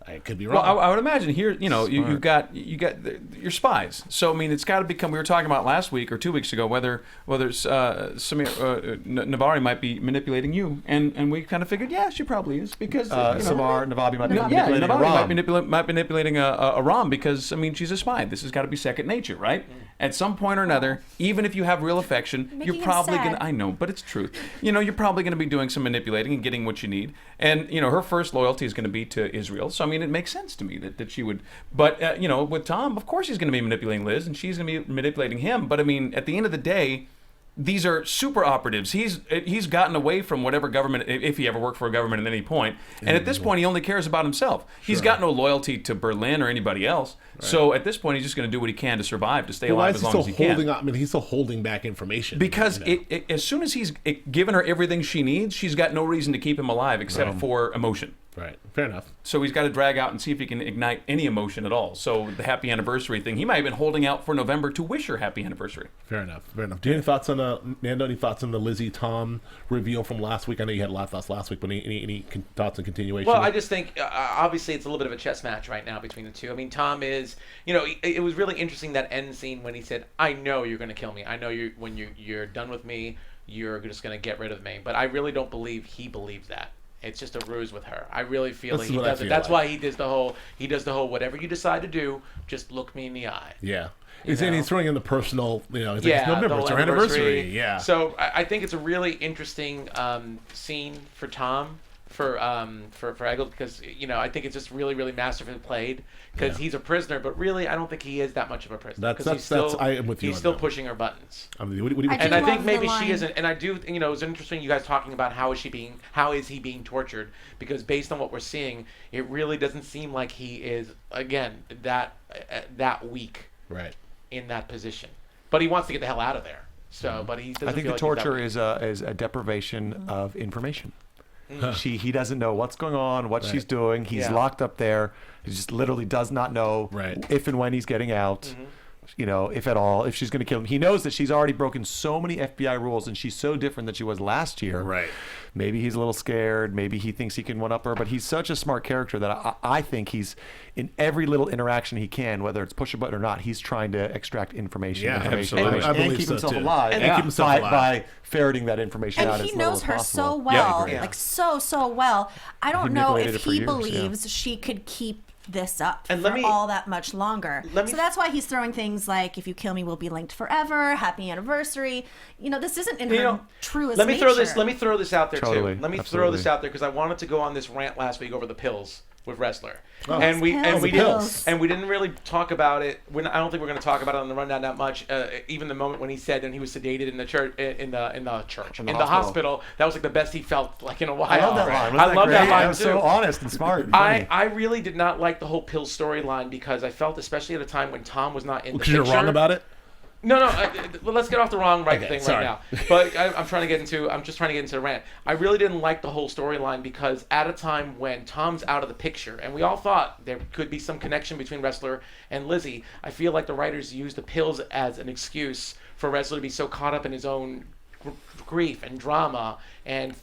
I could be wrong. Well, I would imagine here, you've got your spies. So I mean, it's got to become. We were talking about last week or 2 weeks ago whether Samir Navari might be manipulating you, and we kind of figured, yeah, she probably is because Samar Navabi might be Yeah, manipulating Navari Aram. might be manipulating Aram because I mean she's a spy. This has got to be second nature, right? At some point or another, even if you have real affection, Making you're him probably sad. gonna. I know, but it's truth. You're probably gonna be doing some manipulating and getting what you need. And her first loyalty is gonna be to Israel. So I mean, it makes sense to me that she would. But with Tom, of course, he's gonna be manipulating Liz, and she's gonna be manipulating him. But I mean, at the end of the day, these are super operatives. He's gotten away from whatever government, if he ever worked for a government at any point. And at this point, he only cares about himself. He's got no loyalty to Berlin or anybody else. Right. So at this point, he's just going to do what he can to survive, to stay alive as long as he can. I mean, he's still holding back information. Because as soon as he's given her everything she needs, she's got no reason to keep him alive except for emotion. Right. Fair enough. So he's got to drag out and see if he can ignite any emotion at all. So the happy anniversary thing, he might have been holding out for November to wish her happy anniversary. Fair enough. Fair enough. Do you have any thoughts on Nando? Any thoughts on the Lizzy Tom reveal from last week? I know you had a lot of thoughts last week, but any thoughts on continuation? Well, I just think obviously it's a little bit of a chess match right now between the two. I mean, Tom is, it was really interesting that end scene when he said, "I know you're going to kill me. I know when you're done with me, you're just going to get rid of me." But I really don't believe he believes that. It's just a ruse with her. I really feel like he does it. That's why he does the whole whatever you decide to do, just look me in the eye. Yeah. He's throwing in the personal, he's like, it's November, it's our anniversary. Yeah. So I think it's a really interesting scene for Tom, for Eggle, because I think it's just really, really masterfully played, because he's a prisoner, but really I don't think he is that much of a prisoner. I am with you. He's still pushing her buttons. I mean, I think maybe she isn't. And I do, it was interesting you guys talking about how is he being tortured, because based on what we're seeing, it really doesn't seem like he is again that weak. Right. In that position, but he wants to get the hell out of there. So, but he doesn't. I think feel the torture is a deprivation of information. He doesn't know what's going on, what she's doing. He's locked up there. He just literally does not know if and when he's getting out. If at all, if she's going to kill him. He knows that she's already broken so many FBI rules, and she's so different than she was last year. Right. Maybe he's a little scared. Maybe he thinks he can one-up her. But he's such a smart character that I think he's, in every little interaction he can, whether it's push a button or not, he's trying to extract information. Absolutely. And keep himself alive. By ferreting that information out. And he knows her so well, like so well. I don't know if he believes she could keep this up for all that much longer. So that's why he's throwing things like, if you kill me, we'll be linked forever, happy anniversary. This isn't in her truest nature. Let me throw this out there too. Let me throw this out there, because I wanted to go on this rant last week over the pills with Ressler. And we didn't really talk about it. I don't think we're going to talk about it on the rundown that much. Even the moment when he said, and he was sedated in the hospital, that was like the best he felt like in a while. I love that line. I love that line too. So honest and smart. I really did not like the whole pill storyline, because I felt, especially at a time when Tom was not in the picture. Because you're wrong about it? No. Let's get off the wrong thing right now. But I'm just trying to get into the rant. I really didn't like the whole storyline, because at a time when Tom's out of the picture, and we all thought there could be some connection between Ressler and Lizzy, I feel like the writers used the pills as an excuse for Ressler to be so caught up in his own grief and drama, and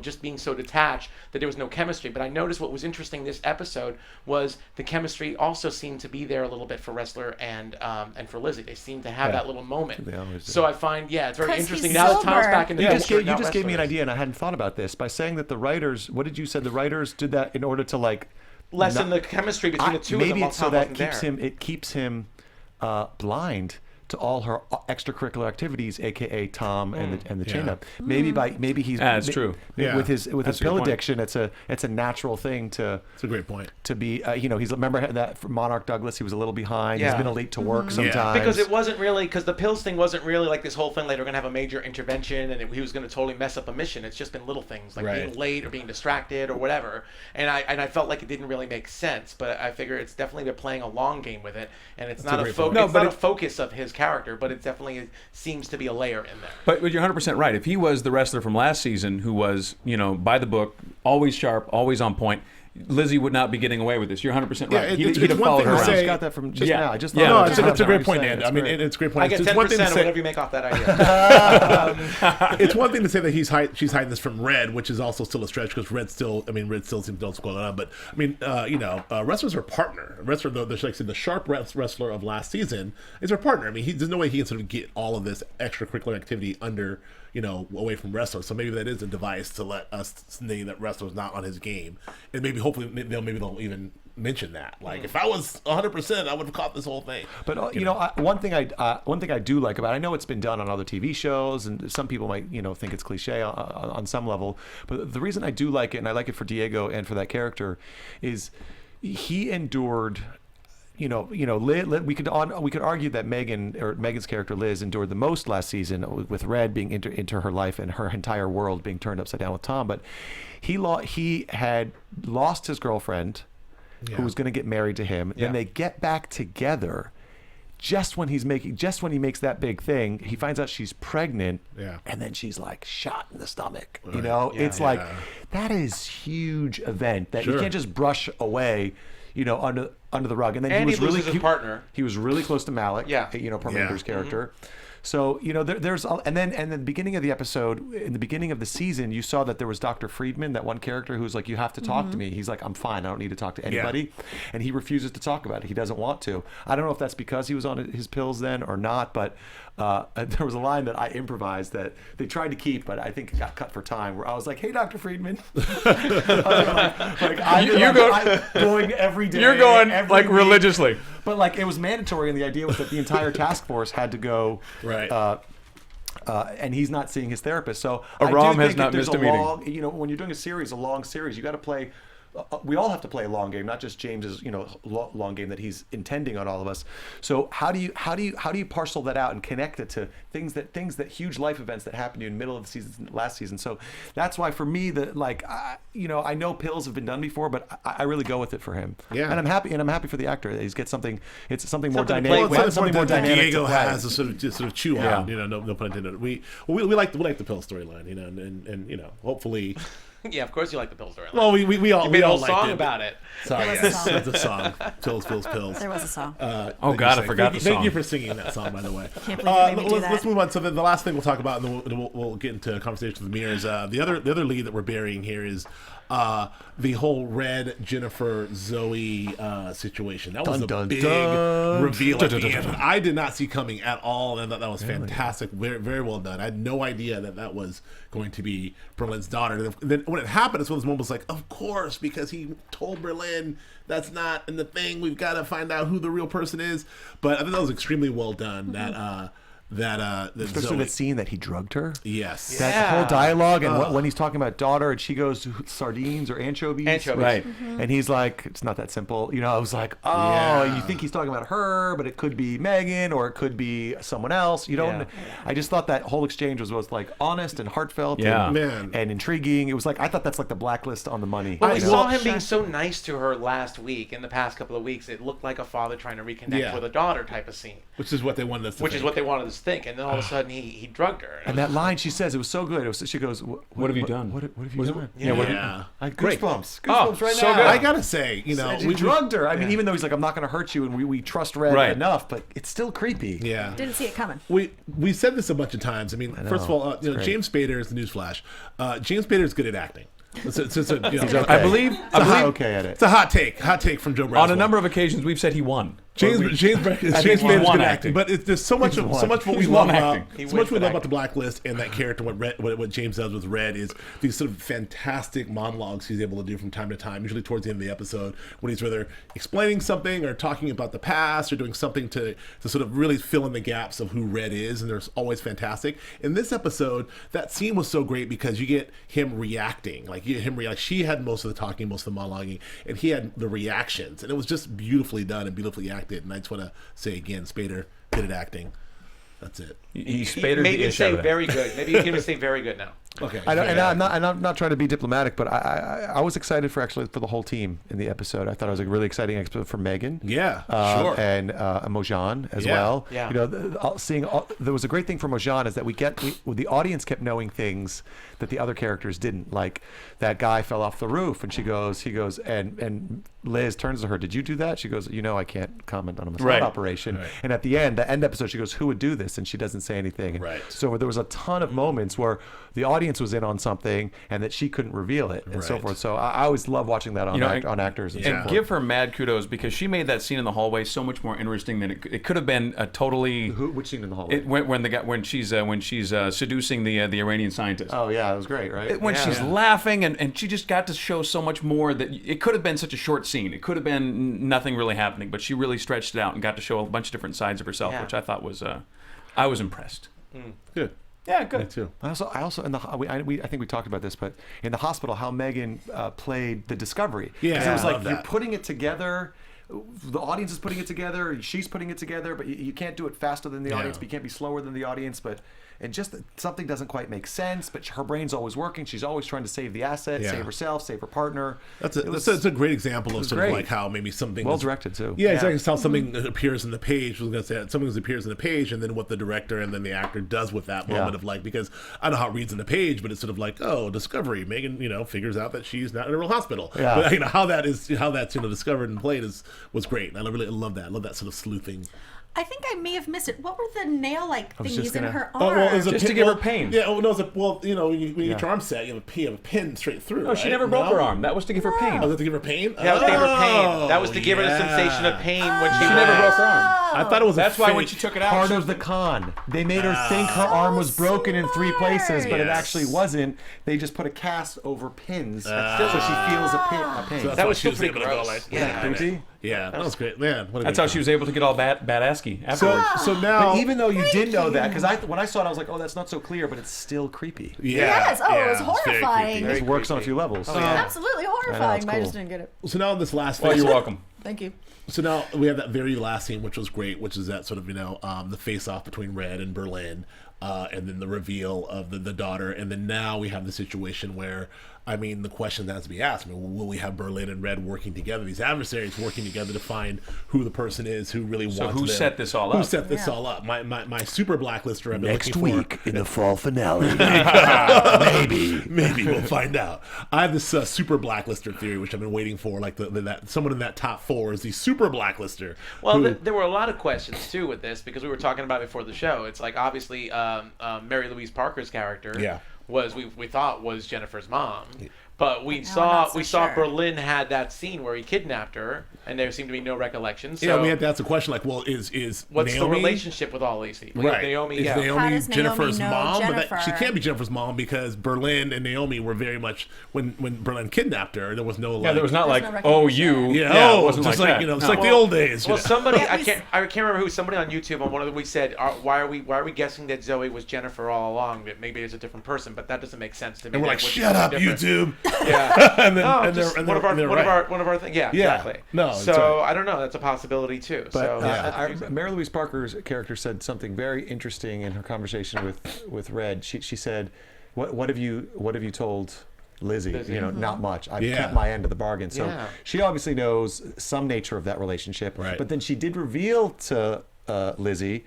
just being so detached that there was no chemistry. But I noticed what was interesting this episode was the chemistry also seemed to be there a little bit for Ressler and for Lizzy. They seemed to have that little moment. So I find it's very interesting now that Tom's back in the picture. You just gave me an idea, and I hadn't thought about this, by saying that the writers, what did you say, the writers did that in order to lessen the chemistry between the two of them. Maybe it's so that keeps him blind to all her extracurricular activities, aka Tom and the chain up. Maybe he's that's true. With his pill addiction, it's a natural thing to. It's a great point. To be he's remember that for Monarch Douglas, he was a little behind. He's been late to work sometimes. Because it wasn't really, because the pills thing wasn't really like this whole thing like they're gonna have a major intervention and he was gonna totally mess up a mission. It's just been little things like being late or being distracted or whatever. And I felt like it didn't really make sense. But I figure it's definitely they're playing a long game with it, and it's not a focus of his character, but it definitely seems to be a layer in there. But you're 100% right. If he was the Ressler from last season, who was, by the book, always sharp, always on point, Lizzy would not be getting away with this. You're 100% right. He'd have followed her around. I just got that from just now. I just it's a great point, Nando. I mean, it's a great point. I get 10% of whatever you make off that idea. It's one thing to say that she's hiding this from Red, which is also still a stretch, because Red still seems to know what's going on. But I mean, Ressler's her partner. Ressler, the sharp Ressler of last season, is her partner. I mean, there's no way he can sort of get all of this extracurricular activity under, away from Ressler. So maybe that is a device to let us think that Ressler's not on his game, and hopefully they'll even mention that. Like, if I was 100%, I would have caught this whole thing. But one thing I do like about it, I know it's been done on other TV shows, and some people might think it's cliche on some level. But the reason I do like it, and I like it for Diego and for that character, is he endured we could argue that Megan's character Liz endured the most last season with Red being into her life and her entire world being turned upside down with Tom. But he had lost his girlfriend, who was going to get married to him. Then they get back together. Just when he makes that big thing, he finds out she's pregnant, and then she's like shot in the stomach. Right. It's like that is huge event that you can't just brush away. Under the rug, and then he was really his partner. He was really close to Malik. Parminder's character. So there's and then the beginning of the episode, in the beginning of the season, you saw that there was Dr. Friedman, that one character who's like, you have to talk to me. He's like, I'm fine. I don't need to talk to anybody, and he refuses to talk about it. He doesn't want to. I don't know if that's because he was on his pills then or not, but there was a line that I improvised that they tried to keep, but I think it got cut for time. Where I was like, "Hey, Dr. Friedman," I'm going every day. You're going every like week. Religiously, but like it was mandatory, and the idea was that the entire task force had to go. Right. And he's not seeing his therapist. So Aram has think not missed a meeting. When you're doing a long series, you got to play. We all have to play a long game, not just James's, long game that he's intending on all of us. So how do you parcel that out and connect it to things that huge life events that happened to you in the middle of the season, last season? So that's why for me I know pills have been done before, but I really go with it for him. Yeah. And I'm happy for the actor that he's get something. It's something more dynamic. Something more dynamic. Diego has to sort of chew on. No pun intended. We like the pill storyline. And hopefully. Yeah, of course you like the pill storyline. Well, we all made a all song about it. Sorry, it's a song. Pills. There was a song. Oh God, I forgot the song. Thank you for singing that song, by the way. Can't believe you made me do that. Let's move on. So the last thing we'll talk about, and then we'll get into a conversation with Amir, is the other lead that we're burying here is the whole Red, Jennifer, Zoe situation. That was a big reveal at the end. I did not see coming at all, and that was fantastic. Very, very well done. I had no idea that was going to be Berlin's daughter. And then when it happened, it's one of those moments like, of course, because he told Berlin that's not in the thing. We've got to find out who the real person is. But I think that was extremely well done. Especially that scene that he drugged her. Yes. That whole dialogue, and when he's talking about daughter, and she goes sardines or anchovies. Right. And he's like, it's not that simple. I was like, you think he's talking about her, but it could be Megan or it could be someone else. You don't. I just thought that whole exchange was both like honest and heartfelt and intriguing. It was like, I thought that's like the Blacklist on the money. Well, we saw him being so nice to her last week. In the past couple of weeks, it looked like a father trying to reconnect with a daughter type of scene. Which is what they wanted us to think, and then all of a sudden he drugged her. And that line she says, it was so good. She goes, "What have you done? What have you done?" Goosebumps right so now. Good. I gotta say, we drugged her. I mean, even though he's like, "I'm not going to hurt you," and we trust Red enough, but it's still creepy. Yeah, didn't see it coming. We said this a bunch of times. I mean, first of all, James Spader is the newsflash. James Spader is good at acting. I believe okay at it. It's a hot take from Joe Braswell. On a number of occasions, we've said he won. James Spader's good acting, but there's so much what we love about the Blacklist and that character. What James does with Red is these sort of fantastic monologues he's able to do from time to time. Usually towards the end of the episode, when he's either explaining something or talking about the past or doing something to sort of really fill in the gaps of who Red is, and they're always fantastic. In this episode, that scene was so great because you get him reacting, She had most of the talking, most of the monologuing, and he had the reactions, and it was just beautifully done and beautifully acted. And I just want to say again, Spader, good at acting. That's it. He Spadered maybe you say very good. Maybe you can say very good now. Okay. I'm not trying to be diplomatic, but I was excited for the whole team in the episode. I thought it was a really exciting episode for Megan. Yeah, sure. And Mojan as well. Yeah. There was a great thing for Mojan is that the audience kept knowing things that the other characters didn't. Like that guy fell off the roof, and he goes, and Liz turns to her, "Did you do that?" She goes, I can't comment on a massage operation. Right. And at the end episode, she goes, "Who would do this?" And she doesn't say anything. Right. So there was a ton of moments where the audience was in on something and that she couldn't reveal it and so forth. So I always love watching that on actors. And give her mad kudos because she made that scene in the hallway so much more interesting than it could have been a totally. Which scene in the hallway? When she's seducing the Iranian scientist. Oh yeah, that was great, right? When she's laughing and she just got to show so much more that it could have been such a short scene. It could have been nothing really happening, but she really stretched it out and got to show a bunch of different sides of herself, which I thought was I was impressed. Good. Yeah, good. Me too. I also I think we talked about this, but in the hospital, how Megan played the discovery. Yeah, it was like you're putting it together the audience is putting it together, she's putting it together, but you can't do it faster than the audience, but you can't be slower than the audience, and just something doesn't quite make sense, but her brain's always working. She's always trying to save the asset, save herself, save her partner. That's a great example of sort of like how maybe something well directed too. Yeah, exactly. It's how something appears in the page. I was going to say something appears in the page, and then what the director and then the actor does with that moment of like, because I don't know how it reads in the page, but it's sort of like, oh, discovery. Megan, figures out that she's not in a real hospital. Yeah. But how that's discovered and played was great. I really love that. I love that sort of sleuthing. I think I may have missed it. What were the nail-like thingies in her arm? Oh, well, just to give her pain. Yeah. Oh no. When you get your arm set, you have a pin straight through. No, she never broke her arm. That was to give her pain. Oh, was that to give her pain? Yeah, that was to give her pain. That was to give her the sensation of pain when she never broke her arm. I thought it was. That's why when she took it out, part of the con. They made her think her arm was broken in 3 places, but it actually wasn't. They just put a cast over pins, so she feels a pain. So that was still pretty gross. Yeah, that was great, man. That's how she was able to get all badassy afterwards. So now, but even though you did know that, because when I saw it, I was like, oh, that's not so clear, but it's still creepy. Yes. Oh, it was horrifying. It works on a few levels. Absolutely horrifying. I just didn't get it. So now in this last. Well, you're welcome. Thank you. So now we have that very last scene, which was great, which is that sort of the face-off between Red and Berlin, and then the reveal of the daughter, and then now we have the situation where, the question that has to be asked, will we have Berlin and Red working together, these adversaries working together to find who the person is who really wants them? So who set this all up? Who set this all up? My super blacklister I've been Next looking week for. in the fall finale. Maybe we'll find out. I have this super blacklister theory, which I've been waiting for, like that someone in that top 4 is the super blacklister. Well, there were a lot of questions too with this, because we were talking about it before the show. It's like, obviously Mary Louise Parker's character we thought was Jennifer's mom. But we saw Berlin had that scene where he kidnapped her, and there seemed to be no recollection. So we had to ask the question, like, well, is what's Naomi, the relationship with all these people? Right. Naomi, is Naomi Jennifer's mom? Jennifer? But she can't be Jennifer's mom because Berlin and Naomi were very much when Berlin kidnapped her. There was no there was not like no you. Yeah, it wasn't just like that. that. It's like the old days. Well, somebody I can't remember who. Somebody on YouTube on one of them, we said, why are we guessing that Zoe was Jennifer all along? That maybe it's a different person, but that doesn't make sense to me. And we're like, shut up, YouTube. Yeah. and then one of our things. Yeah, exactly. No. So I don't know. That's a possibility too. But Mary Louise Parker's character said something very interesting in her conversation with Red. She said, "What have you told Lizzy? Not much. I've kept my end of the bargain." So she obviously knows some nature of that relationship. Right. But then she did reveal to Lizzy,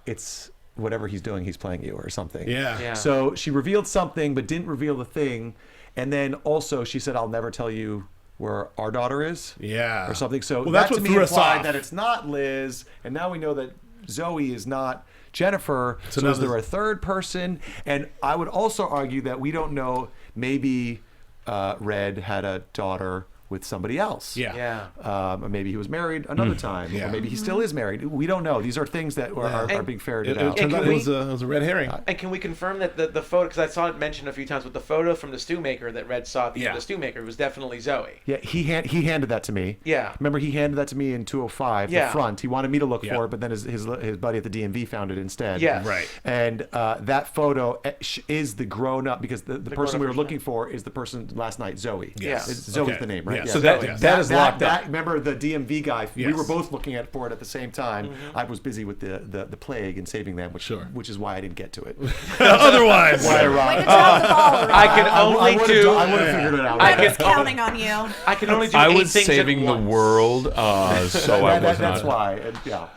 it's whatever he's doing, he's playing you or something. Yeah. So she revealed something, but didn't reveal the thing. And then also she said, I'll never tell you where our daughter is. Yeah. Or something. So that's that what to me threw us implied off. that it's not Liz. And now we know that Zoe is not Jennifer. So is there a third person? And I would also argue that we don't know, maybe Red had a daughter with somebody else. Or maybe he was married another time. Or maybe he still is married. We don't know. These are things that are being ferreted out. It turned out it was a red herring. And can we confirm that the photo, because I saw it mentioned a few times, with the photo from the stew maker that Red saw at the end of the stew maker, was definitely Zoe. Yeah, he handed that to me. Yeah. Remember, he handed that to me in 205, the front. He wanted me to look for it, but then his buddy at the DMV found it instead. Yeah. Right. And that photo is the grown-up, because the person we were looking for is the person last night, Zoe. Yes. Zoe's the name, right? Yes. So that is locked up. Remember the DMV guy? Yes. We were both looking for it at the same time. I was busy with the plague and saving them, which is why I didn't get to it. Otherwise, Way to drop the ball, I can only do. I would have figured it out. I was counting on you. I can only do I 8 was things saving at the once. world, so I was not. That's why. And, yeah.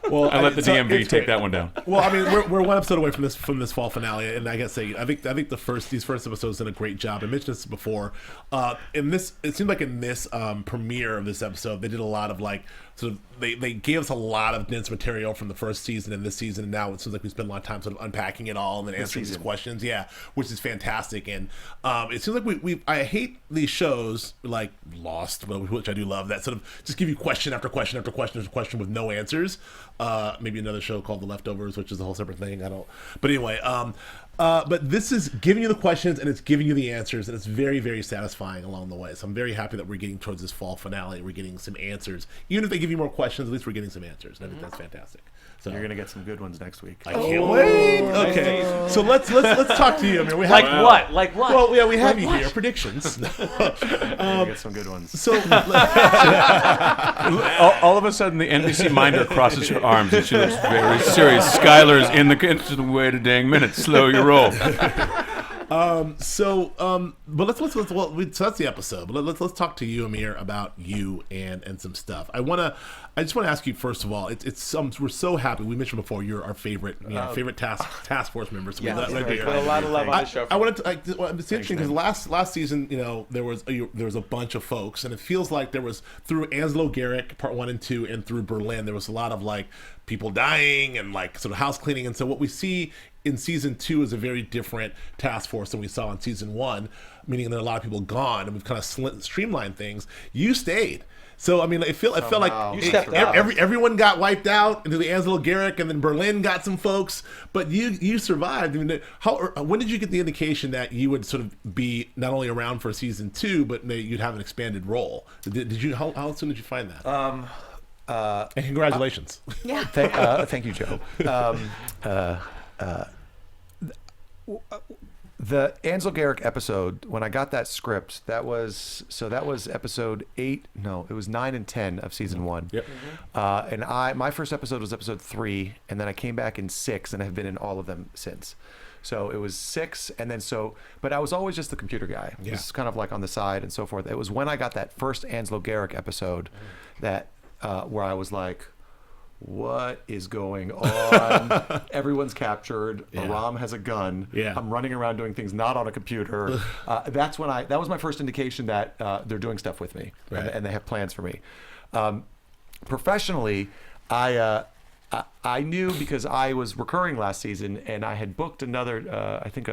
well, I let the DMV it's take great. that one down. Well, I mean, we're one episode away from this fall finale, and I gotta say, I think these first episodes did a great job. I mentioned this before. It seemed like in this premiere of this episode, they did a lot of like sort of they gave us a lot of dense material from the first season and this season, and now it seems like we spend a lot of time sort of unpacking it all and then answering these questions. Yeah, which is fantastic. And it seems like I hate these shows like Lost, which I do love, that sort of just give you question after question after question after question with no answers. Maybe another show called The Leftovers, which is a whole separate thing. But anyway, but this is giving you the questions and it's giving you the answers, and it's very, very satisfying along the way. So I'm very happy that we're getting towards this fall finale. We're getting some answers, even if they give you more questions. At least we're getting some answers. I think that's fantastic. So You're gonna get some good ones next week. I can't wait. Okay, so let's talk to you. I mean, we have, Like what? Well, yeah, we have you here. Predictions. You're gonna get some good ones. So All of a sudden, the NBC minder crosses her arms and she looks very serious. Skylar's in the kitchen. Wait a dang minute. Slow your roll. but so that's the episode. But let's talk to you, Amir, about you and some stuff. I just want to ask you first of all. We're so happy. We mentioned before you're our favorite task force members. So Yeah, we love put a lot of love on the show. I wanted to. It's interesting because last season, there was a bunch of folks, and it feels like there was through Anslo Garrick part 1 and 2, and through Berlin, there was a lot of like people dying and like sort of house cleaning. And so what we see in season 2 is a very different task force than we saw in season 1, meaning there are a lot of people gone, and we've kind of streamlined things. You stayed. So I mean, it felt like everyone got wiped out into the Anslo Garrick, and then Berlin got some folks, but you survived. I mean, when did you get the indication that you would sort of be not only around for season 2, but you'd have an expanded role? Did you? How soon did you find that? And congratulations. Yeah. Thank you, Joe. The Ansel Garrick episode, when I got that script, that was episode 8. No, it was 9 and 10 of season 1. Yep. And my first episode was episode 3, and then I came back in 6, and have been in all of them since. So it was 6, and then but I was always just the computer guy. Yeah. It was kind of like on the side and so forth. It was when I got that first Ansel Garrick episode that where I was like, what is going on? Everyone's captured. Yeah. Aram has a gun. Yeah. I'm running around doing things not on a computer. That was my first indication that they're doing stuff with me, right. and they have plans for me. Professionally, I knew because I was recurring last season, and I had booked another, I think,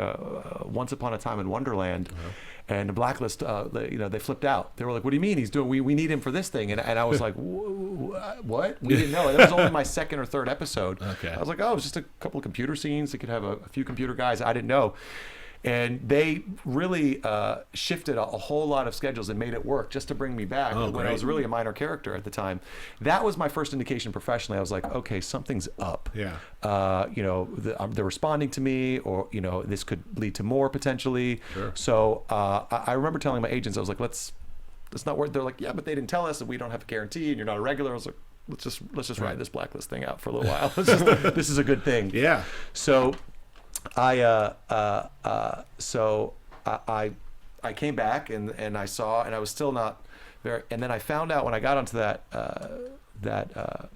Once Upon a Time in Wonderland. And the Blacklist, they flipped out. They were like, "What do you mean he's doing? We need him for this thing." And I was like, "What? We didn't know." That was only my second or third episode. Okay. I was like, "Oh, it was just a couple of computer scenes. They could have a few computer guys." I didn't know. And they really shifted a whole lot of schedules and made it work just to bring me back when I was really a minor character at the time. That was my first indication professionally. I was like, okay, something's up. Yeah. They're responding to me, or this could lead to more potentially. Sure. So I remember telling my agents, I was like, let's not work. They're like, yeah, but they didn't tell us that we don't have a guarantee and you're not a regular. I was like, let's just ride this Blacklist thing out for a little while. This is a good thing. Yeah. So I came back and I saw, and I was still not very, and then I found out when I got onto that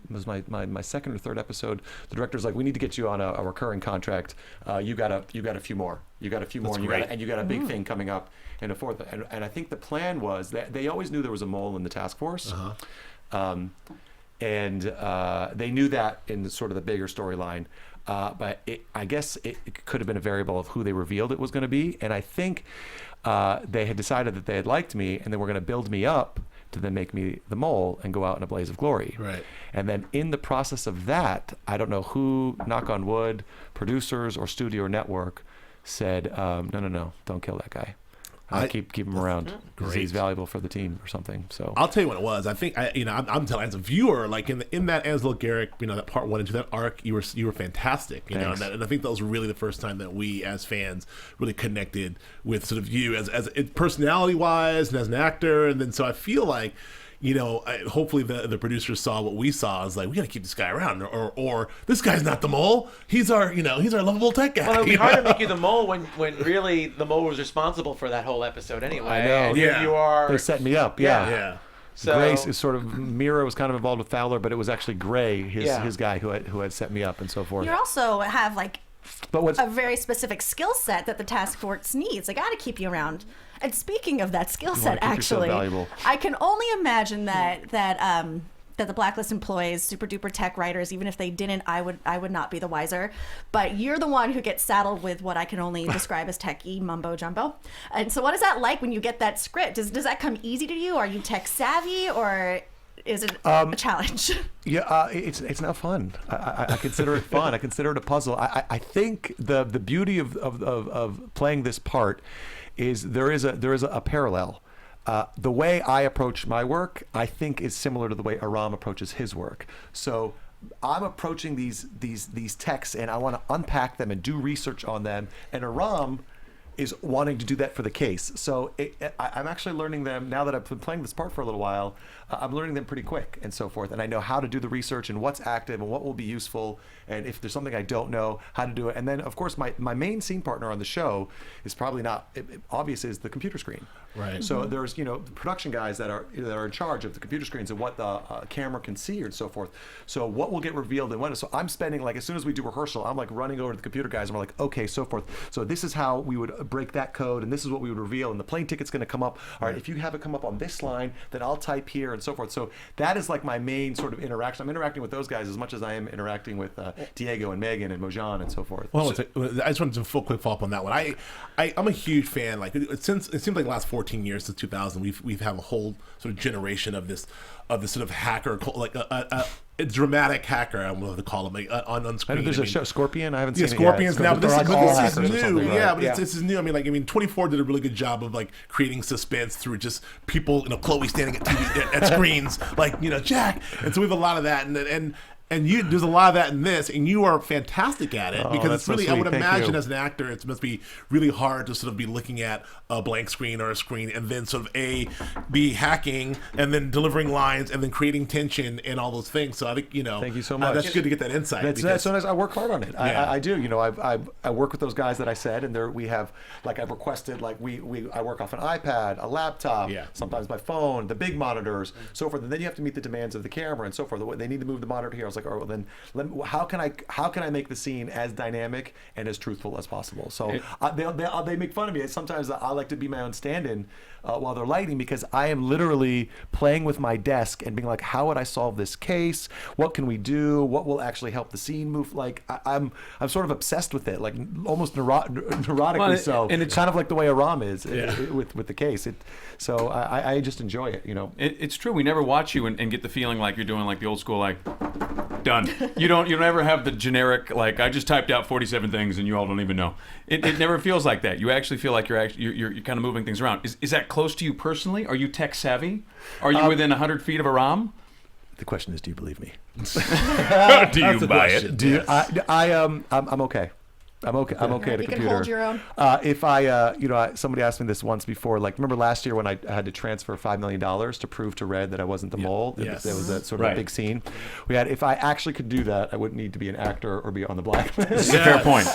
was my second or third episode. The director's like, we need to get you on a recurring contract. You got a few more. You got a few more, and you got a big thing coming up in a fourth. And I think the plan was that they always knew there was a mole in the task force. And they knew that in sort of the bigger storyline. But I guess it could have been a variable of who they revealed it was going to be. And I think they had decided that they had liked me, and they were going to build me up to then make me the mole and go out in a blaze of glory. Right. And then in the process of that, I don't know who, knock on wood, producers or studio or network said, no, don't kill that guy. Keep him around because he's valuable for the team or something. So I'll tell you what it was. I think I'm telling as a viewer, like in that Ansel Garrick, that part 1 and 2, that arc, you were fantastic. And I think that was really the first time that we as fans really connected with sort of you as personality wise and as an actor. And then so I feel like, hopefully the producers saw what we saw. I was like, we got to keep this guy around, or this guy's not the mole. He's our lovable tech guy. Well, it'd be hard to make you the mole when really the mole was responsible for that whole episode anyway. I know. And Yeah. You are. they set me up. Yeah. Yeah. So, Grace is sort of, Mira was kind of involved with Fowler, but it was actually Gray, his guy who had set me up and so forth. You also have But what's a very specific skill set that the task force needs. I got to keep you around. And speaking of that skill set, keep yourself actually, valuable. I can only imagine that the Blacklist employs super duper tech writers. Even if they didn't, I would not be the wiser. But you're the one who gets saddled with what I can only describe as techie mumbo jumbo. And so, what is that like when you get that script? Does that come easy to you? Are you tech savvy, or is it a challenge? Yeah, it's not fun. I consider it fun. I consider it a puzzle. I think the beauty of playing this part is there is a parallel. The way I approach my work, I think, is similar to the way Aram approaches his work. So I'm approaching these texts, and I want to unpack them and do research on them. And Aram is wanting to do that for the case. So I'm actually learning them now that I've been playing this part for a little while. I'm learning them pretty quick and so forth. And I know how to do the research and what's active and what will be useful. And if there's something I don't know, how to do it. And then, of course, my main scene partner on the show is probably not obvious, is the computer screen. Right. So there's, production guys that are in charge of the computer screens and what the camera can see and so forth. So what will get revealed and when. So I'm spending, like, as soon as we do rehearsal, I'm like running over to the computer guys and we're like, okay, so forth. So this is how we would break that code and this is what we would reveal. And the plane ticket's going to come up. All right, if you have it come up on this line, then I'll type here and so forth. So that is like my main sort of interaction. I'm interacting with those guys as much as I am interacting with Diego and Megan and Mojan and so forth. Well, I just wanted to full quick follow up on that one. I'm a huge fan. Like since it seems like the last 14 years since 2000, we've had a whole sort of generation of this sort of hacker, like a dramatic hacker. I'm going to call him on screen. There's a show, Scorpion. I haven't seen Scorpions it now, yet. but this is new. Right? Yeah, but this is new. I mean, 24 did a really good job of like creating suspense through just people, Chloe standing at TV at screens, like Jack. And so we have a lot of that, and there's a lot of that in this, and you are fantastic at it because it's really, I would imagine as an actor, it must be really hard to sort of be looking at a blank screen or a screen and then sort of be hacking and then delivering lines and then creating tension and all those things. So I think, thank you so much. That's good to get that insight. That's so nice. I work hard on it. Yeah. I do. I work with those guys that I said, and we have, like, I've requested, like, I work off an iPad, a laptop, sometimes my phone, the big monitors, so forth. And then you have to meet the demands of the camera and so forth. They need to move the monitor here. I was like, all right, well then, how can I make the scene as dynamic and as truthful as possible? So they make fun of me. Sometimes I like to be my own stand-in while they're lighting, because I am literally playing with my desk and being like, how would I solve this case? What can we do? What will actually help the scene move? Like I'm sort of obsessed with it, like almost neurotically so. And it's kind of like the way Aram is with the case. So I just enjoy it. It's true. We never watch you and get the feeling like you're doing like the old school, like, done. You don't ever have the generic, like, I just typed out 47 things and you all don't even know. It never feels like that. You actually feel like you're kind of moving things around. Is that close to you personally? Are you tech savvy? Are you within 100 feet of Aram? The question is, do you believe me? Do you buy it? I'm okay. I'm okay at a computer. You can hold your own. If somebody asked me this once before, like, remember last year when I had to transfer $5 million to prove to Red that I wasn't the mole? Yes. There was that sort of big scene. If I actually could do that, I wouldn't need to be an actor or be on the blacklist. Fair point.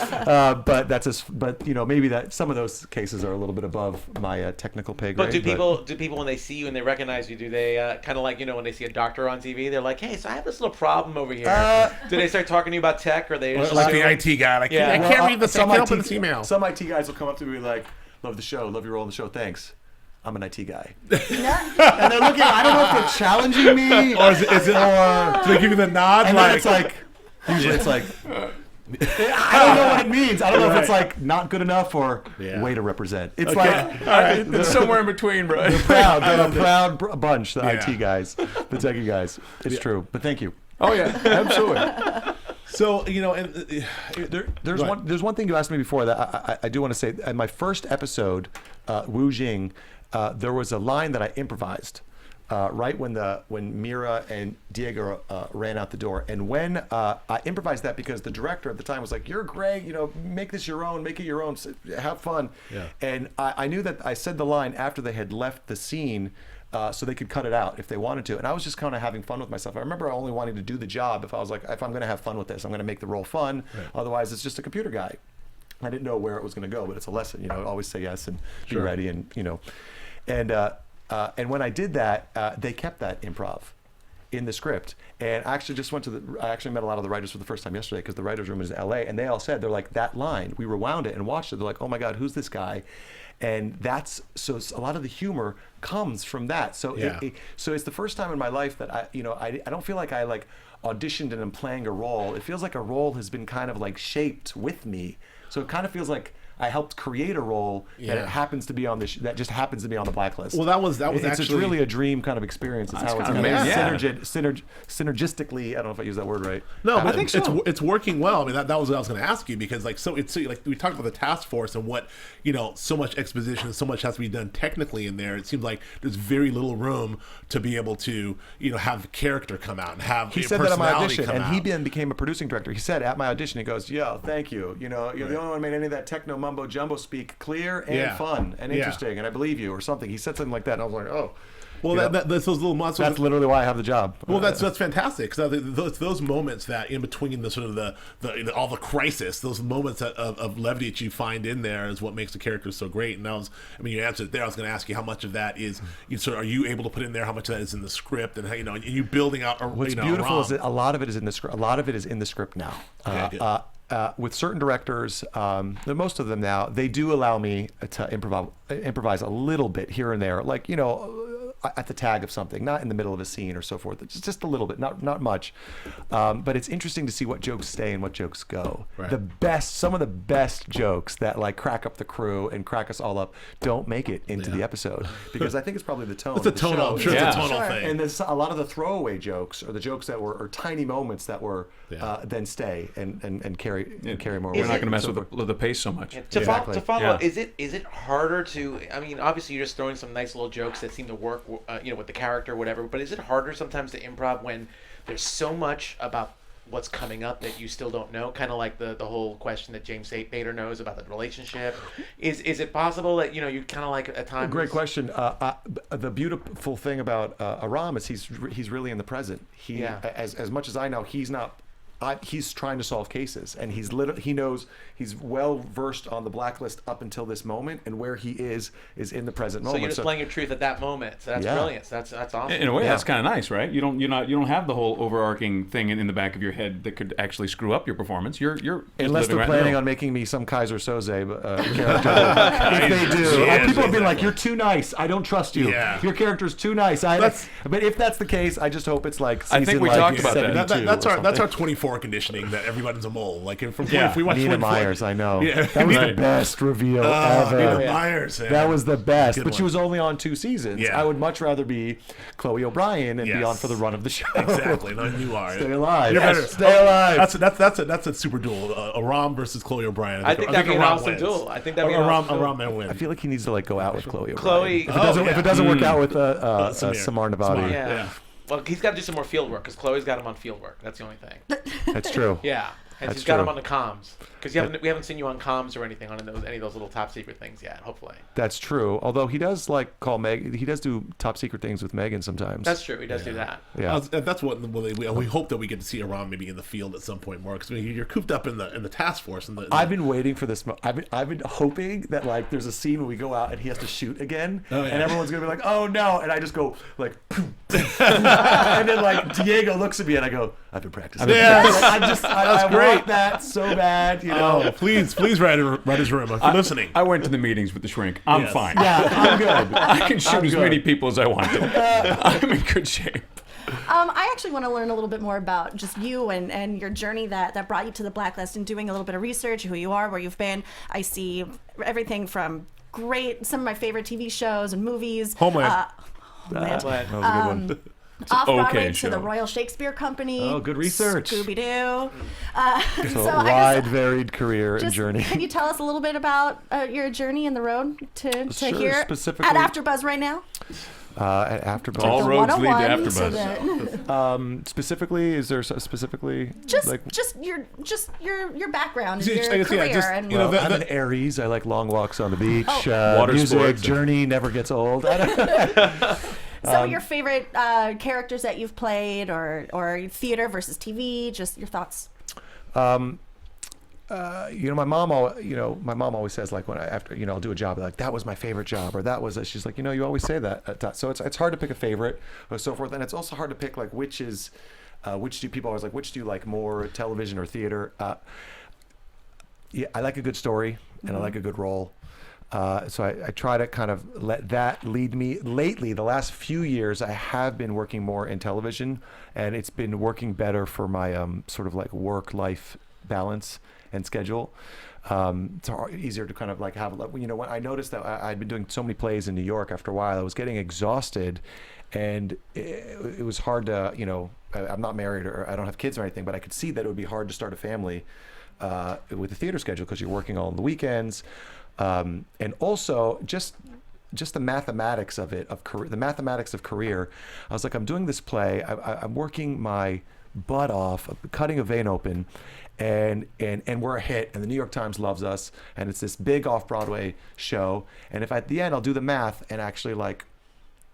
But maybe that some of those cases are a little bit above my technical pay grade. But do people when they see you and they recognize you, do they kind of like, when they see a doctor on TV, they're like, hey, so I have this little problem over here. Do they start talking to you about tech, or they just like the IT guy? I can't read this. I can't open this email. Some IT guys will come up to me like, love the show, love your role in the show, thanks. I'm an IT guy. And they're looking, I don't know if they're challenging me or is it or do they give you the nod? And then it's like, usually it's like, I don't know what it means. I don't know if it's like not good enough or way to represent. It's it's somewhere in between, bro. They're a proud bunch, the IT guys, the techie guys. It's true, but thank you. Oh yeah, absolutely. So there's one thing you asked me before that I do want to say. In my first episode, Wu Jing, there was a line that I improvised right when Mira and Diego ran out the door, and when I improvised that because the director at the time was like, "You're great, make this your own, make it your own, have fun." Yeah. And I knew that I said the line after they had left the scene. So they could cut it out if they wanted to. And I was just kind of having fun with myself. I remember only wanting to do the job if I was like, if I'm going to have fun with this, I'm going to make the role fun. Right. Otherwise, it's just a computer guy. I didn't know where it was going to go, but it's a lesson. Always say yes and be ready. And, and when I did that, they kept that improv in the script. And I actually I actually met a lot of the writers for the first time yesterday because the writer's room is in LA. And they all said, they're like, that line, we rewound it and watched it. They're like, oh my God, who's this guy? And so a lot of the humor comes from that. So so it's the first time in my life that I don't feel like I like auditioned and I'm playing a role. It feels like a role has been kind of like shaped with me. So it kind of feels like I helped create a role that it happens to be on that just happens to be on the Blacklist. Well, that was it's actually really a dream kind of experience. It's how it's kind of amazing. synergistically. I don't know if I use that word right. No, but I think it's working well. I mean, that was what I was going to ask you, because like we talked about the task force and what, so much exposition, so much has to be done technically in there. It seems like there's very little room to be able to have character come out and have he said that at my audition, and he out. then became a producing director. He said at my audition, he goes, "Yo, thank you. You're the only one who made any of that techno mumbo jumbo speak clear and fun and interesting, and I believe you," or something. He said something like that, and I was like, "Oh." Well, that's those little months. That's literally why I have the job. Well, that's fantastic, because those moments that in between the sort of the all the crisis, those moments of levity that you find in there is what makes the characters so great. And you answered it there. I was going to ask you how much of that is, are you able to put in there? How much of that is in the script, and how and you building out? What's beautiful is that a lot of it is in the script. A lot of it is in the script now. Okay, with certain directors, most of them now, they do allow me to improvise a little bit here and there, like at the tag of something, not in the middle of a scene or so forth. It's just a little bit, not much. But it's interesting to see what jokes stay and what jokes go. Right. Some of the best jokes that like crack up the crew and crack us all up don't make it into the episode, because I think it's probably the tone. It's a tonal. I'm sure it's a tonal thing. And there's a lot of the throwaway jokes, or the jokes that were tiny moments that were then stay and carry more. We're not going to mess with the pace so much. To follow up, is it harder to? I mean, obviously you're just throwing some nice little jokes that seem to work, with the character, or whatever. But is it harder sometimes to improv when there's so much about what's coming up that you still don't know? Kind of like the whole question that James Spader knows about the relationship. Is it possible that you kind of like at times? Great question. The beautiful thing about Aram is he's really in the present. As much as I know, he's not. He's trying to solve cases, and he knows he's well versed on the Blacklist up until this moment, and where he is in the present moment. So you're just playing your truth at that moment. So that's brilliant. So that's awesome. In a way, that's kind of nice, right? You don't have the whole overarching thing in the back of your head that could actually screw up your performance. You're unless they're planning on making me some Kaiser Soze character. If they do, people have been like, "You're too nice. I don't trust you. Yeah. Your character's too nice." But if that's the case, I just hope it's like season, I think we talked about that. That's our 24 conditioning that everybody's a mole. Like if we watch Nina Myers, I know. Yeah. That was the best reveal ever. Nina Myers, man. That was the best. Good But she one. was only on 2 seasons. Yeah. I would much rather be Chloe O'Brien and be on for the run of the show. Exactly. No, you are. Stay alive. You're better. Stay alive. That's a super duel. Aram versus Chloe O'Brien. I think that'd be an Aram awesome wins. duel. I think that'd be an awesome duel. Aram may win. I feel like he needs to go out with Chloe O'Brien. Chloe. If it doesn't work out with Samir. Samar Navati. Yeah. Well, he's got to do some more field work, because Chloe's got him on field work. That's the only thing. That's true. Yeah. And she's got him on the comms, because we haven't seen you on comms or anything on any of those little top secret things yet. Hopefully. That's true. Although he does call Meg. He does do top secret things with Megan sometimes. That's true. He does do that. Yeah. That's what we hope that we get to see Aram maybe in the field at some point more, because you're cooped up in the task force. I've been waiting for this. I've been hoping that there's a scene where we go out and he has to shoot again, and everyone's gonna be like, "Oh no!" and I just go and then Diego looks at me and I go, "I've been practicing." Yeah, I want that so bad, Oh, please write his room. If you're listening. I went to the meetings with the shrink. I'm fine. Yeah, I'm good. I can shoot as many people as I want to. I'm in good shape. I actually want to learn a little bit more about just you and your journey that brought you to the Blacklist, and doing a little bit of research, who you are, where you've been. I see everything from some of my favorite TV shows and movies. Homeland. That was a good one. Off-Broadway show. to the Royal Shakespeare Company. Oh, good research. Scooby-Doo. So I wide, guess, varied career and journey. Can you tell us a little bit about your journey and the road to Sure, here specifically- at AFTERBUZZ right now? At AFTERBUZZ. All The roads lead to 101 AFTERBUZZ. Specifically, is there specifically just your background, and I your guess, career, and I'm an Aries. I like long walks on the beach. Water music, sports. journey never gets old. some of your favorite characters that you've played, or theater versus TV. Just your thoughts. My mom always says, when after I'll do a job, that was my favorite job, or that was it. She's like, you always say that. So it's hard to pick a favorite or so forth, and it's also hard to pick which do people always which do you like more, television or theater? I like a good story and I like a good role. So I try to kind of let that lead me. Lately, the last few years, I have been working more in television, and it's been working better for my sort of work-life balance and schedule. It's easier to kind of like have, when I noticed that I'd been doing so many plays in New York, after a while I was getting exhausted, and it was hard to, I'm not married or I don't have kids or anything, but I could see that it would be hard to start a family with a theater schedule because you're working all on the weekends, and also just the mathematics of it, the mathematics of career. I was like, I'm doing this play, I'm working my butt off, cutting a vein open, and we're a hit, and the New York Times loves us, and it's this big off-Broadway show, and if at the end I'll do the math, and actually like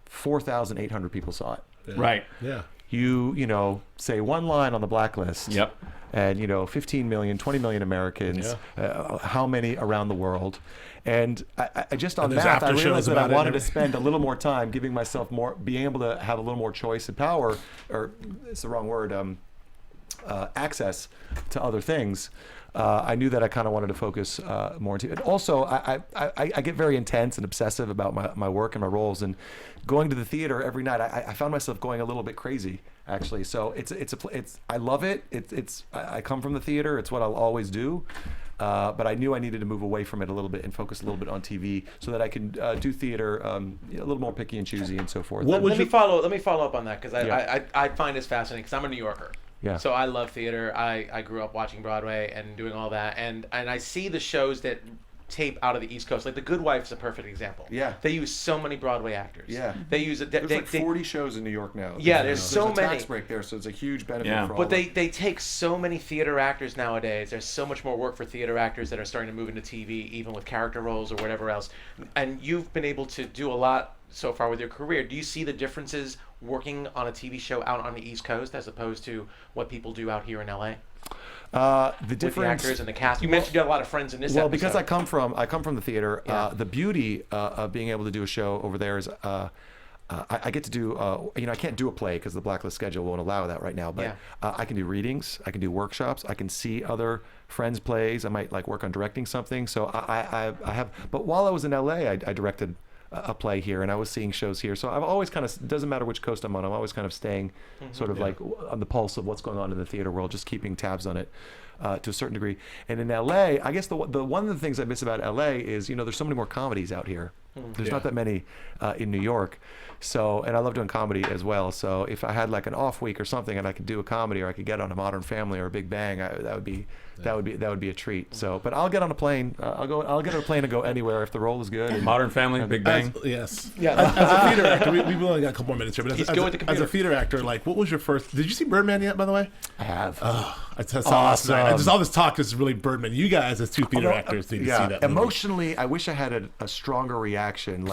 4,800 people saw it. Yeah. Right. Yeah. You say one line on the Blacklist. Yep. And 15 million, 20 million Americans, how many around the world? And I just on math, I realized that I wanted to spend a little more time giving myself being able to have a little more choice and power, or it's the wrong word, access to other things. I knew that I kind of wanted to focus more into it. Also, I get very intense and obsessive about my work and my roles, and going to the theater every night, I found myself going a little bit crazy, actually. So I love it. I come from the theater. It's what I'll always do. But I knew I needed to move away from it a little bit and focus a little bit on TV so that I can do theater a little more picky and choosy and so forth. Let me follow up on that, because I find this fascinating, because I'm a New Yorker. Yeah. So I love theater. I grew up watching Broadway and doing all that, and I see the shows that tape out of the East Coast. Like The Good Wife is a perfect example. Yeah. They use so many Broadway actors. Yeah. They use it. There's like 40 shows in New York now. Yeah, there's so many. There's a tax break there, so it's a huge benefit for all. But they take so many theater actors nowadays. There's so much more work for theater actors that are starting to move into TV, even with character roles or whatever else. And you've been able to do a lot so far with your career. Do you see the differences working on a TV show out on the East Coast as opposed to what people do out here in LA? The with difference, the actors and the cast. You mentioned you had a lot of friends in this episode. Because I come from the theater. The beauty of being able to do a show over there is I get to do. I can't do a play because the Blacklist schedule won't allow that right now. But I can do readings. I can do workshops. I can see other friends' plays. I might work on directing something. So I have. But while I was in LA, I directed a play here, and I was seeing shows here. So I've always kind of, doesn't matter which coast I'm on, I'm always kind of staying sort of on the pulse of what's going on in the theater world, just keeping tabs on it to a certain degree. And in LA, I guess the one of the things I miss about LA is, there's so many more comedies out here. There's not that many in New York. So, and I love doing comedy as well. So if I had an off week or something and I could do a comedy, or I could get on a Modern Family or a Big Bang, that would be a treat. So, but I'll get on a plane. I'll get on a plane and go anywhere if the role is good. Modern Family, Big Bang. Yes. Yeah. As a theater actor, we've only got a couple more minutes here. But as a theater actor, what was your first? Did you see Birdman yet? By the way, I have. I saw last night. Just all this talk is really Birdman. You guys, as two theater actors, need to see that movie. Emotionally, I wish I had a stronger reaction.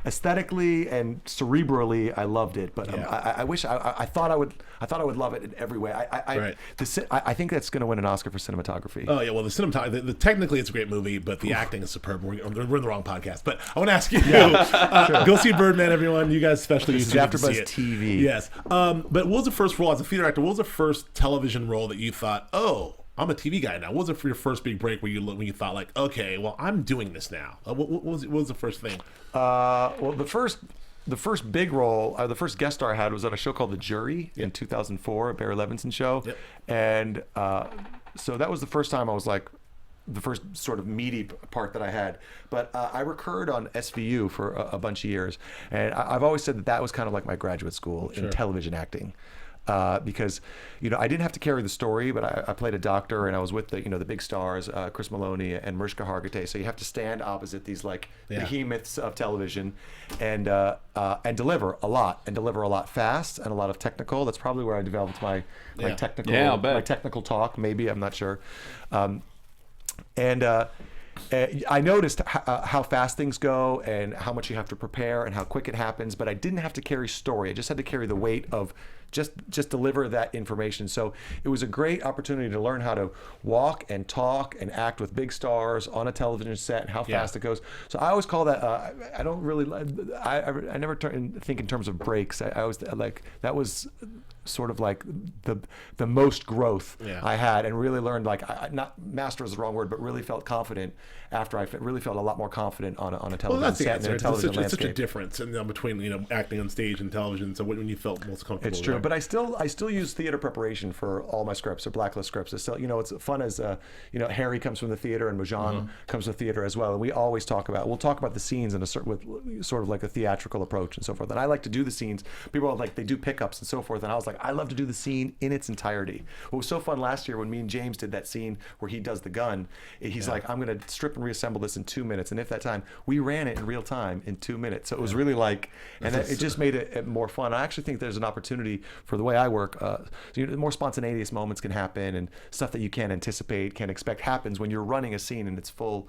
Aesthetically and cerebrally, I loved it, but I wish I thought I would love it in every way. I think that's going to win an Oscar for cinematography. Oh yeah, well the cinematography, technically it's a great movie, but the acting is superb. We're in the wrong podcast, but I want to ask you, go see Birdman, everyone. You guys, especially this is AFTERBUZZ TV. Yes, but what was the first role as a theater actor? What was the first television role that you thought, oh, I'm a TV guy now? What was it for your first big break when you thought okay, well, I'm doing this now? What was the first thing? Well, the first big role, the first guest star I had was on a show called The Jury in 2004, a Barry Levinson show. Yep. And so that was the first time I was the first sort of meaty part that I had. But I recurred on SVU for a bunch of years. And I've always said that was kind of like my graduate school in television acting. Because I didn't have to carry the story, but I played a doctor, and I was with the big stars, Chris Maloney and Mariska Hargitay. So you have to stand opposite these behemoths of television, and deliver a lot fast, and a lot of technical. That's probably where I developed my technical talk. Maybe, I'm not sure. I noticed how fast things go and how much you have to prepare and how quick it happens, but I didn't have to carry story. I just had to carry the weight of just deliver that information. So it was a great opportunity to learn how to walk and talk and act with big stars on a television set and how fast it goes. So I always call that, I don't really, I never think in terms of breaks. I was that was sort of the most growth I had, and really learned not master is the wrong word, but really felt confident after I really felt a lot more confident on a television set and a television landscape. It's such a difference between acting on stage and television. So when you felt most comfortable, it's true. but I still use theater preparation for all my scripts or Blacklist scripts. It's still, it's fun as Harry comes from the theater and Mojan comes from the theater as well, and we always we'll talk about the scenes in a certain with sort of like a theatrical approach and so forth. And I like to do the scenes. People are like, they do pickups and so forth, and I was like, I love to do the scene in its entirety. What was so fun last year when me and James did that scene where he does the gun, he's like, I'm going to strip and reassemble this in 2 minutes, and if that time we ran it in real time in 2 minutes, so it was really like, and it just made it more fun. I actually think there's an opportunity for the way I work. More spontaneous moments can happen, and stuff that you can't anticipate, can't expect happens when you're running a scene in its full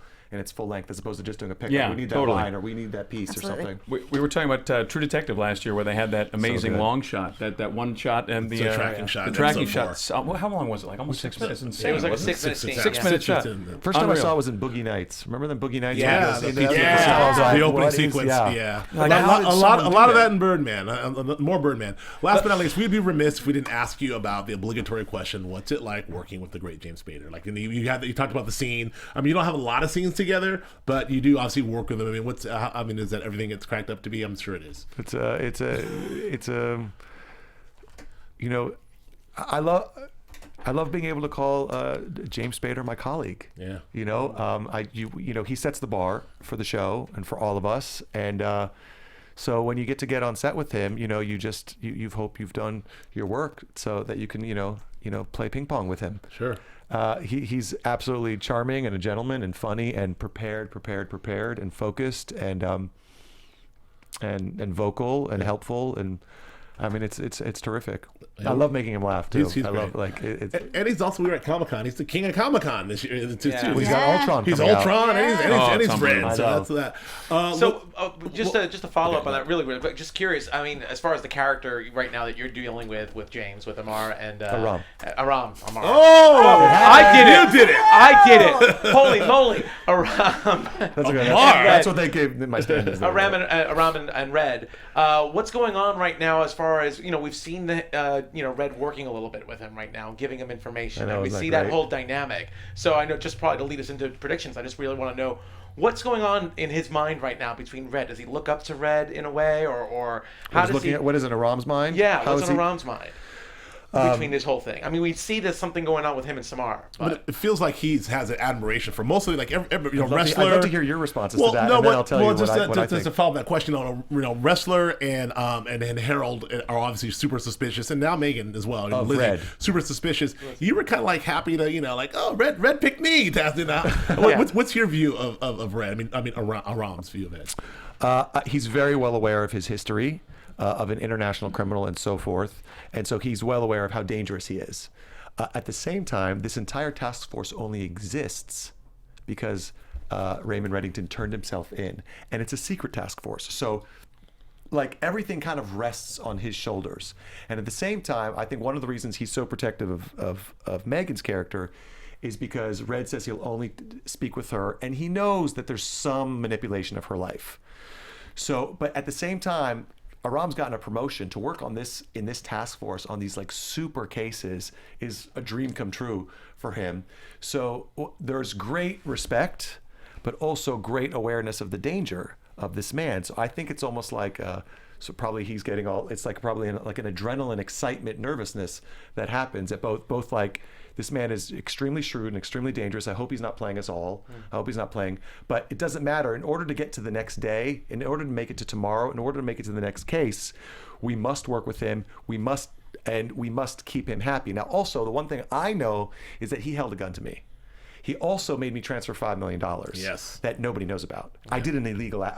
length, as opposed to just doing a pickup. Yeah, we need that totally. line, or we need that piece. Absolutely. Or something. We were talking about True Detective last year, where they had that amazing good. long shot, that one shot, and the tracking shot. The tracking shot. How long was it? Like almost 6 minutes. Insane. It was like a wasn't 6 minute scene. 6 minute shot. First time I Unreal. saw it was in Boogie Nights. Remember them Boogie Nights? Yeah, When the he goes- feature. I was like, The opening what is- sequence. yeah. Like, a how did lot someone of do that in Birdman. More Birdman. Last but not least, we'd be remiss if we didn't ask you about the obligatory question: what's it like working with the great James Spader? Like, you talked about the scene. I mean, you don't have a lot of scenes together, but you do obviously work with them. I mean, is that everything it's cracked up to be? I'm sure it is. I love being able to call James Spader my colleague. Yeah. He sets the bar for the show and for all of us, and so when you get on set with him, you hope you've done your work so that you can play ping pong with him. Sure. He's absolutely charming and a gentleman and funny and prepared and focused and vocal and helpful, and I mean it's terrific. I love making him laugh too. He's I love great. And he's also, we were at Comic-Con. He's the king of Comic-Con this year too. Yeah. He's got Ultron. He's coming out. Ultron and he's it's Red. unbelievable. So that's that. Just to follow up on that really quick, but just curious. I mean, as far as the character right now that you're dealing with James, with Amar and Aram. Amar. Oh, I did it. You did it. I did it. Holy moly, Aram. That's okay. Amar. That's what they gave my standards. Aram and Red. What's going on right now as far as, we've seen the Red working a little bit with him right now, giving him information, I know, and we isn't that see that great? whole dynamic. So I know, just probably to lead us into predictions, I just really want to know what's going on in his mind right now between Red. Does he look up to Red in a way, or how does looking he? at what is in Aram's mind? Yeah, How what's is on he- Aram's mind between this whole thing? I mean, we see there's something going on with him and Samar, But it feels like he has an admiration for mostly like every I'd wrestler. love to hear your responses Well, to that, no, and then I'll tell you just what I think. to follow that question on, Ressler and Harold are obviously super suspicious, and now Megan as well. Of Lizzy, Red. super suspicious. You were kind of like happy to, Red picked me. What's your view of Red? I mean, Aram's view of it. He's very well aware of his history of an international criminal and so forth, and so he's well aware of how dangerous he is. At the same time, this entire task force only exists because Raymond Reddington turned himself in, and it's a secret task force. So, like, everything kind of rests on his shoulders. And at the same time, I think one of the reasons he's so protective of Megan's character is because Red says he'll only speak with her, and he knows that there's some manipulation of her life. So, but at the same time, Aram's gotten a promotion to work on this in this task force on these like super cases is a dream come true for him. So there's great respect, but also great awareness of the danger of this man. So I think it's almost like so probably he's getting it's like probably like an adrenaline, excitement, nervousness that happens at both like, this man is extremely shrewd and extremely dangerous. I hope he's not playing us all. I hope he's not playing. But it doesn't matter. In order to get to the next day, in order to make it to tomorrow, in order to make it to the next case, we must work with him. We must keep him happy. Now, also, the one thing I know is that he held a gun to me. He also made me transfer $5 million. Yes. That nobody knows about. I did a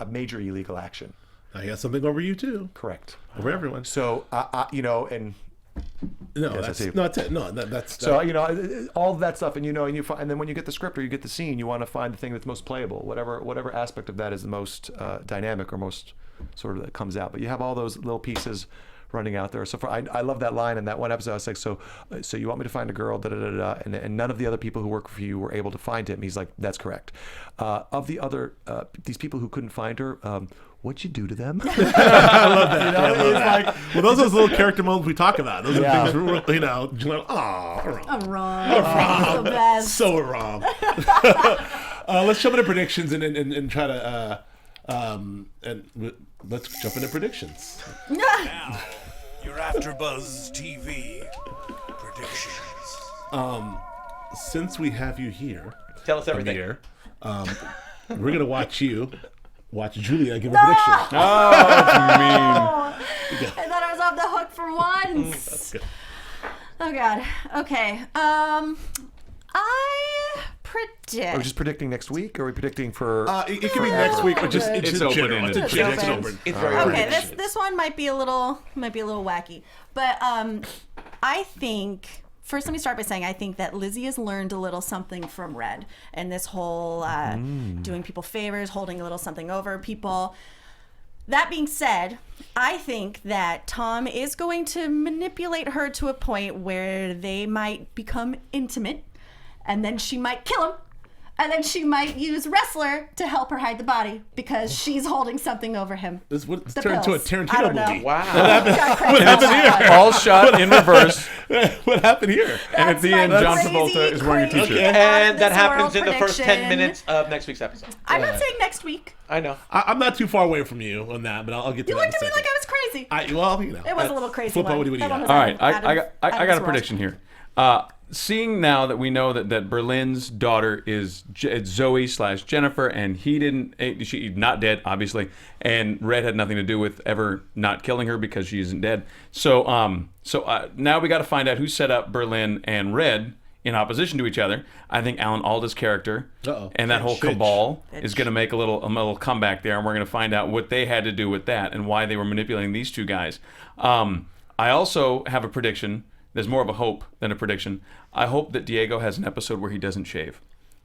major illegal action. He has something over you too. Correct. Over everyone. So, and... No, Yes, that's I see. not it. No, that's So all of that stuff, and and then when you get the script or you get the scene, you want to find the thing that's most playable, whatever aspect of that is the most dynamic or most sort of that comes out. But you have all those little pieces running out there. So I love that line in that one episode. I was like, so you want me to find a girl, and none of the other people who work for you were able to find him. He's like, that's correct. Of the other these people who couldn't find her. What'd you do to them? I love that. Well, those are those little character moments we talk about. Those are things we're, Aram. The best. So Aram. Let's jump into predictions and try to let's jump into predictions. Now, your AFTERBUZZ TV predictions. Since we have you here, Tell us everything. Amir, we're gonna watch Julia give a prediction. I thought I was off the hook for once. That's good. Oh God. Okay. I predict. Are we just predicting next week? Or are we predicting for? It can be next week, or just It's it's open general. ended. It's It's open. open. It's very Okay, open. this one might be a little wacky, but I think. First, let me start by saying I think that Lizzy has learned a little something from Red, and this whole doing people favors, holding a little something over people. That being said, I think that Tom is going to manipulate her to a point where they might become intimate, and then she might kill him, and then she might use Ressler to help her hide the body because she's holding something over him. This would The turn into a pills. I Tarantino don't know. movie. Wow. What happened here? All shot in reverse. What happened here? And at the end, John Travolta is wearing a t-shirt. And that happens in the first 10 minutes of next week's episode. I'm not saying next week. I know. I'm not too far away from you on that, but I'll get to You that. looked at me like I was crazy. It was a little crazy Flip, one. what do you That one got? was All right, out of I got this a world. prediction here. Seeing now that we know that Berlin's daughter is Zoe/Jennifer, and she's not dead, obviously, and Red had nothing to do with ever not killing her because she isn't dead. So now we got to find out who set up Berlin and Red in opposition to each other. I think Alan Alda's character and that whole cabal is going to make a little comeback there, and we're going to find out what they had to do with that and why they were manipulating these two guys. I also have a prediction. There's more of a hope than a prediction. I hope that Diego has an episode where he doesn't shave.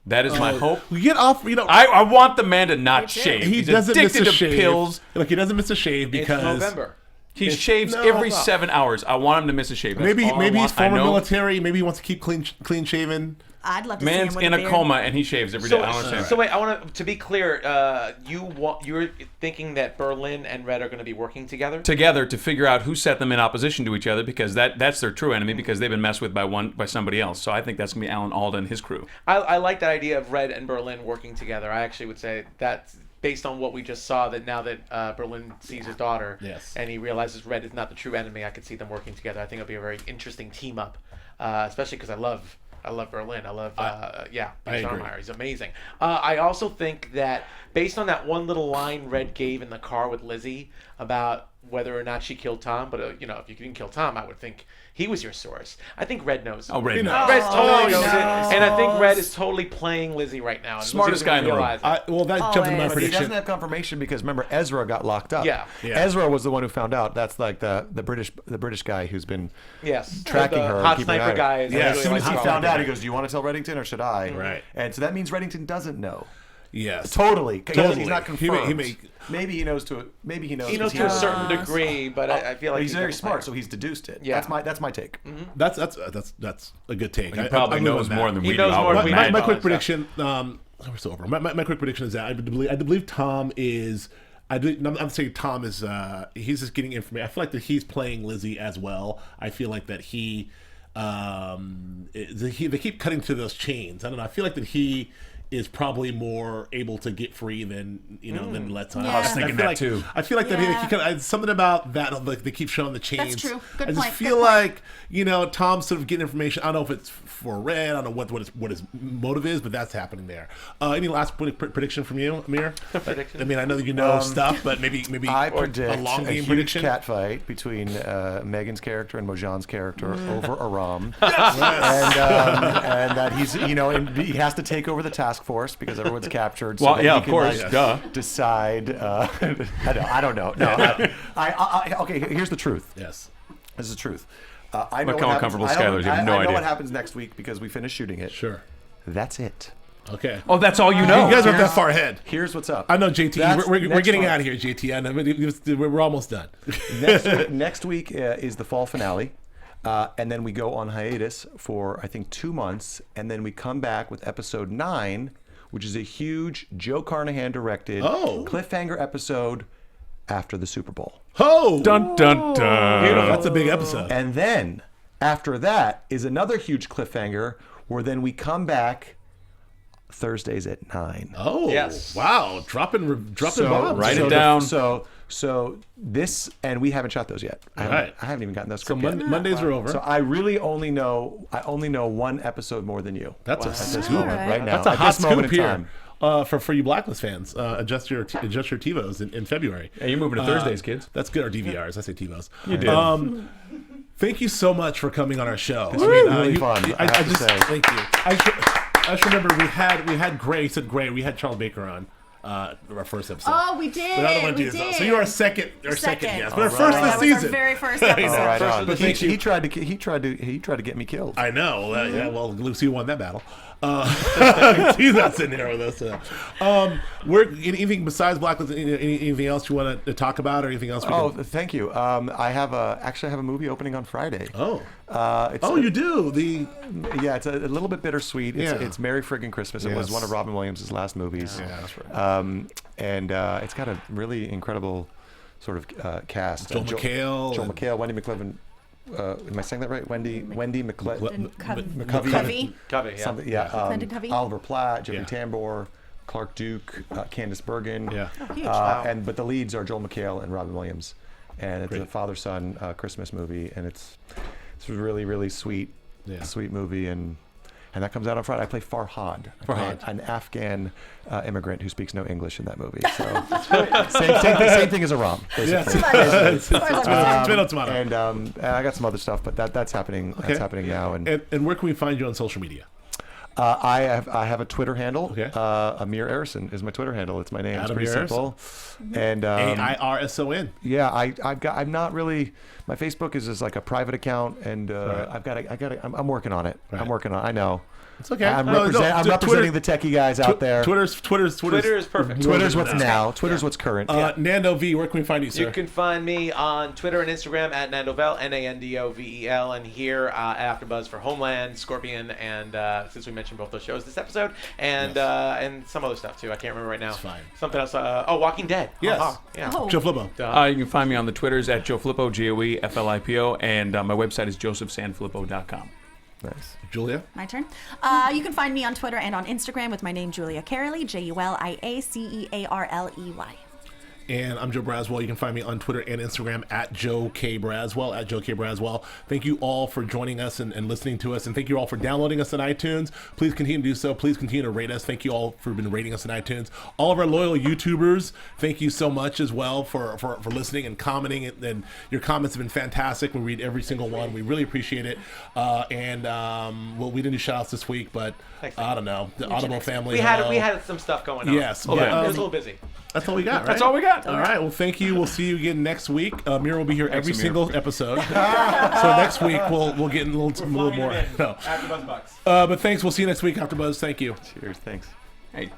That is my hope. We get off, I want the man to not shave. he He's doesn't miss addicted a to shave. pills. Like, he doesn't miss a shave because It's November. He shaves every 7 hours. I want him to miss a shave. That's maybe all I he's want. I former know military. Maybe he wants to keep clean shaven. I'd love to Man's see him with in a beard. coma and he shaves every day. I don't understand. So wait, I want to be clear. You're thinking that Berlin and Red are going to be working together? Together to figure out who set them in opposition to each other, because that's their true enemy, because they've been messed with by somebody else. So I think that's gonna be Alan Alda and his crew. I like that idea of Red and Berlin working together. I actually would say that's based on what we just saw, that now that Berlin sees his daughter and he realizes Red is not the true enemy, I could see them working together. I think it'll be a very interesting team up, especially because I love Berlin. I love, Samar. He's amazing. I also think that based on that one little line Red gave in the car with Lizzy about whether or not she killed Tom, but if you didn't kill Tom, I would think he was your source. I think Red knows. Oh, Red knows. Red totally knows it, knows. and I think Red is totally playing Lizzy right now. And Smartest guy in the room. realize it. Well, that jumped into my Always. But he prediction. doesn't have confirmation because remember Ezra got locked up. Yeah. Ezra was the one who found out. That's like the British guy who's been Yes. tracking the her, and hot keeping an eye sniper on her. guy. Is And Yeah, as soon as he really found like out, he goes, "Do you want to tell Reddington or should I?" Right. And so that means Reddington doesn't know. Yes. Totally. He's not He confirmed. may- maybe he knows to. Maybe he knows. He knows 'cause to a knows. certain degree, but I feel like He's very got the smart, plan. so he's deduced it. Yeah. That's my take. That's a good take. He probably I'm with knows that. more than He we do. knows more than we My know. quick prediction. We're still over. My quick prediction is that I believe Tom is. I'm saying Tom is. He's just getting information. I feel like that he's playing Lizzy as well. I feel like that they keep cutting to those chains. I don't know. I feel like that he is probably more able to get free than than let's. Yeah. I was thinking feel that like, too. I feel like Yeah. that something about that. Like they keep showing the chains. true. Good I just point. feel Good like Tom's sort of getting information. I don't know if it's for Red. I don't know what his motive is, but that's happening there. Any last prediction from you, Amir? Prediction? I mean, I know that you know stuff, but maybe I a predict long game huge prediction. cat fight between Megan's character and Mojan's character over Aram, and that he's and he has to take over the task force because everyone's captured. So Well, that yeah, he of can, course, like, duh. decide. I don't know. No, okay. Here's the truth. Yes. This is the truth. I know Become what comfortable happens. Skylers, you have no I know idea. what happens next week because we finished shooting it. Sure. That's it. Okay. Oh, that's all you know. You guys aren't that far ahead. Here's what's up. I know, JT. That's We're next getting month. out of here, JT. I know, we're almost done. Next week is the fall finale. And then we go on hiatus for, I think, 2 months. And then we come back with episode 9, which is a huge Joe Carnahan directed cliffhanger episode after the Super Bowl. Oh, Dun dun dun. that's a big episode. And then after that is another huge cliffhanger where then we come back Thursdays at 9. Oh, Yes. wow. Dropping bombs. Write it down. So So this, and we haven't shot those yet. I haven't even gotten those. So script yet. Mondays are over. So I really only know one episode more than you. That's a at this scoop. moment right now. That's a at hot this moment scoop in here. time. For you Blacklist fans, adjust your TiVos in February. Yeah, you're moving to Thursdays, kids. That's good. Or DVRs. I say TiVos. You did. Thank you so much for coming on our show. This was really fun. I have to say. Thank you. I just remember we had Gray. Said Gray. We had Charles Baker on. Our first episode. Oh, we did. We did. So you're our second guest, but our Right. first this That was season. our very first episode. Right on. But He tried to get me killed. I know. Yeah. Well, Lucy won that battle. He's not sitting here with us. Anything besides Blacklist? Anything else you want to talk about, or anything else? Thank you. I have a movie opening on Friday. You do it's a little bit bittersweet. It's Merry Friggin' Christmas. It was one of Robin Williams' last movies. Yeah, that's right. And it's got a really incredible sort of cast. Joel McHale, Wendy McLevin. Am I saying that right? Wendy McCovey. Covey. Something, Oliver Platt, Jeffrey Tambor, Clark Duke, Candice Bergen. Yeah. Huge. But the leads are Joel McHale and Robin Williams, and it's a father-son Christmas movie, and it's a really, really sweet movie, and that comes out on Friday. I play Farhad, an Afghan immigrant who speaks no English in that movie. So same thing as Aram. Yes. Tomato. And I got some other stuff, but that's happening. That's happening now. And where can we find you on social media? I have a Twitter handle. Okay. Amir Arison is my Twitter handle. It's my name. It's pretty Amir simple. And AIRSON. Yeah, I'm not really. My Facebook is just like a private account, and I'm working on it. Right. I'm working on it. I know. It's okay. I'm representing the techie guys out there. Twitter's perfect. Twitter's what's now. Twitter's what's current. Nando V, where can we find you, sir? You can find me on Twitter and Instagram at Nandovel, Nandovel, and here at AfterBuzz for Homeland, Scorpion, and since we mentioned both those shows this episode, and some other stuff too. I can't remember right now. It's fine. Something else. Walking Dead. Yes. Yeah. Oh. Joe Flippo. You can find me on the Twitters at Joe Flippo, GoeFlippo, and my website is josephsanfelippo.com. Nice. Julia? My turn. You can find me on Twitter and on Instagram with my name, Julia Cearley, JuliaCearley. And I'm Joe Braswell. You can find me on Twitter and Instagram at Joe K. Braswell, at Joe K. Braswell. Thank you all for joining us and listening to us. And thank you all for downloading us on iTunes. Please continue to do so. Please continue to rate us. Thank you all for been rating us on iTunes. All of our loyal YouTubers, thank you so much as well for listening and commenting. And your comments have been fantastic. We read every single one. We really appreciate it. Well, we didn't do shout-outs this week, but I don't know. The Audible family. We had some stuff going on. Yes. It was a little busy. That's all we got, right? That's all we got. All right. Well, thank you. We'll see you again next week. Amir will be here every single episode. So next week we'll get in a little more. No. AfterBuzz Bucks. But thanks. We'll see you next week, AfterBuzz. Thank you. Cheers. Thanks. Hey.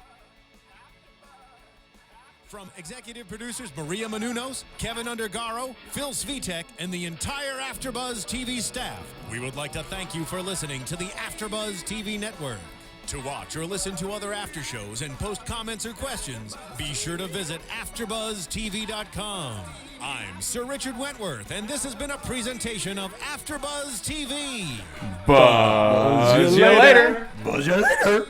From executive producers Maria Menounos, Kevin Undergaro, Phil Svitek, and the entire AfterBuzz TV staff, we would like to thank you for listening to the AfterBuzz TV network. To watch or listen to other after shows and post comments or questions, be sure to visit AfterBuzzTV.com. I'm Sir Richard Wentworth, and this has been a presentation of AfterBuzz TV. Buzz you later. Buzz you later.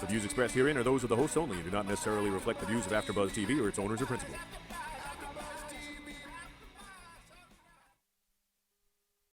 The views expressed herein are those of the hosts only and do not necessarily reflect the views of AfterBuzz TV or its owners or principals.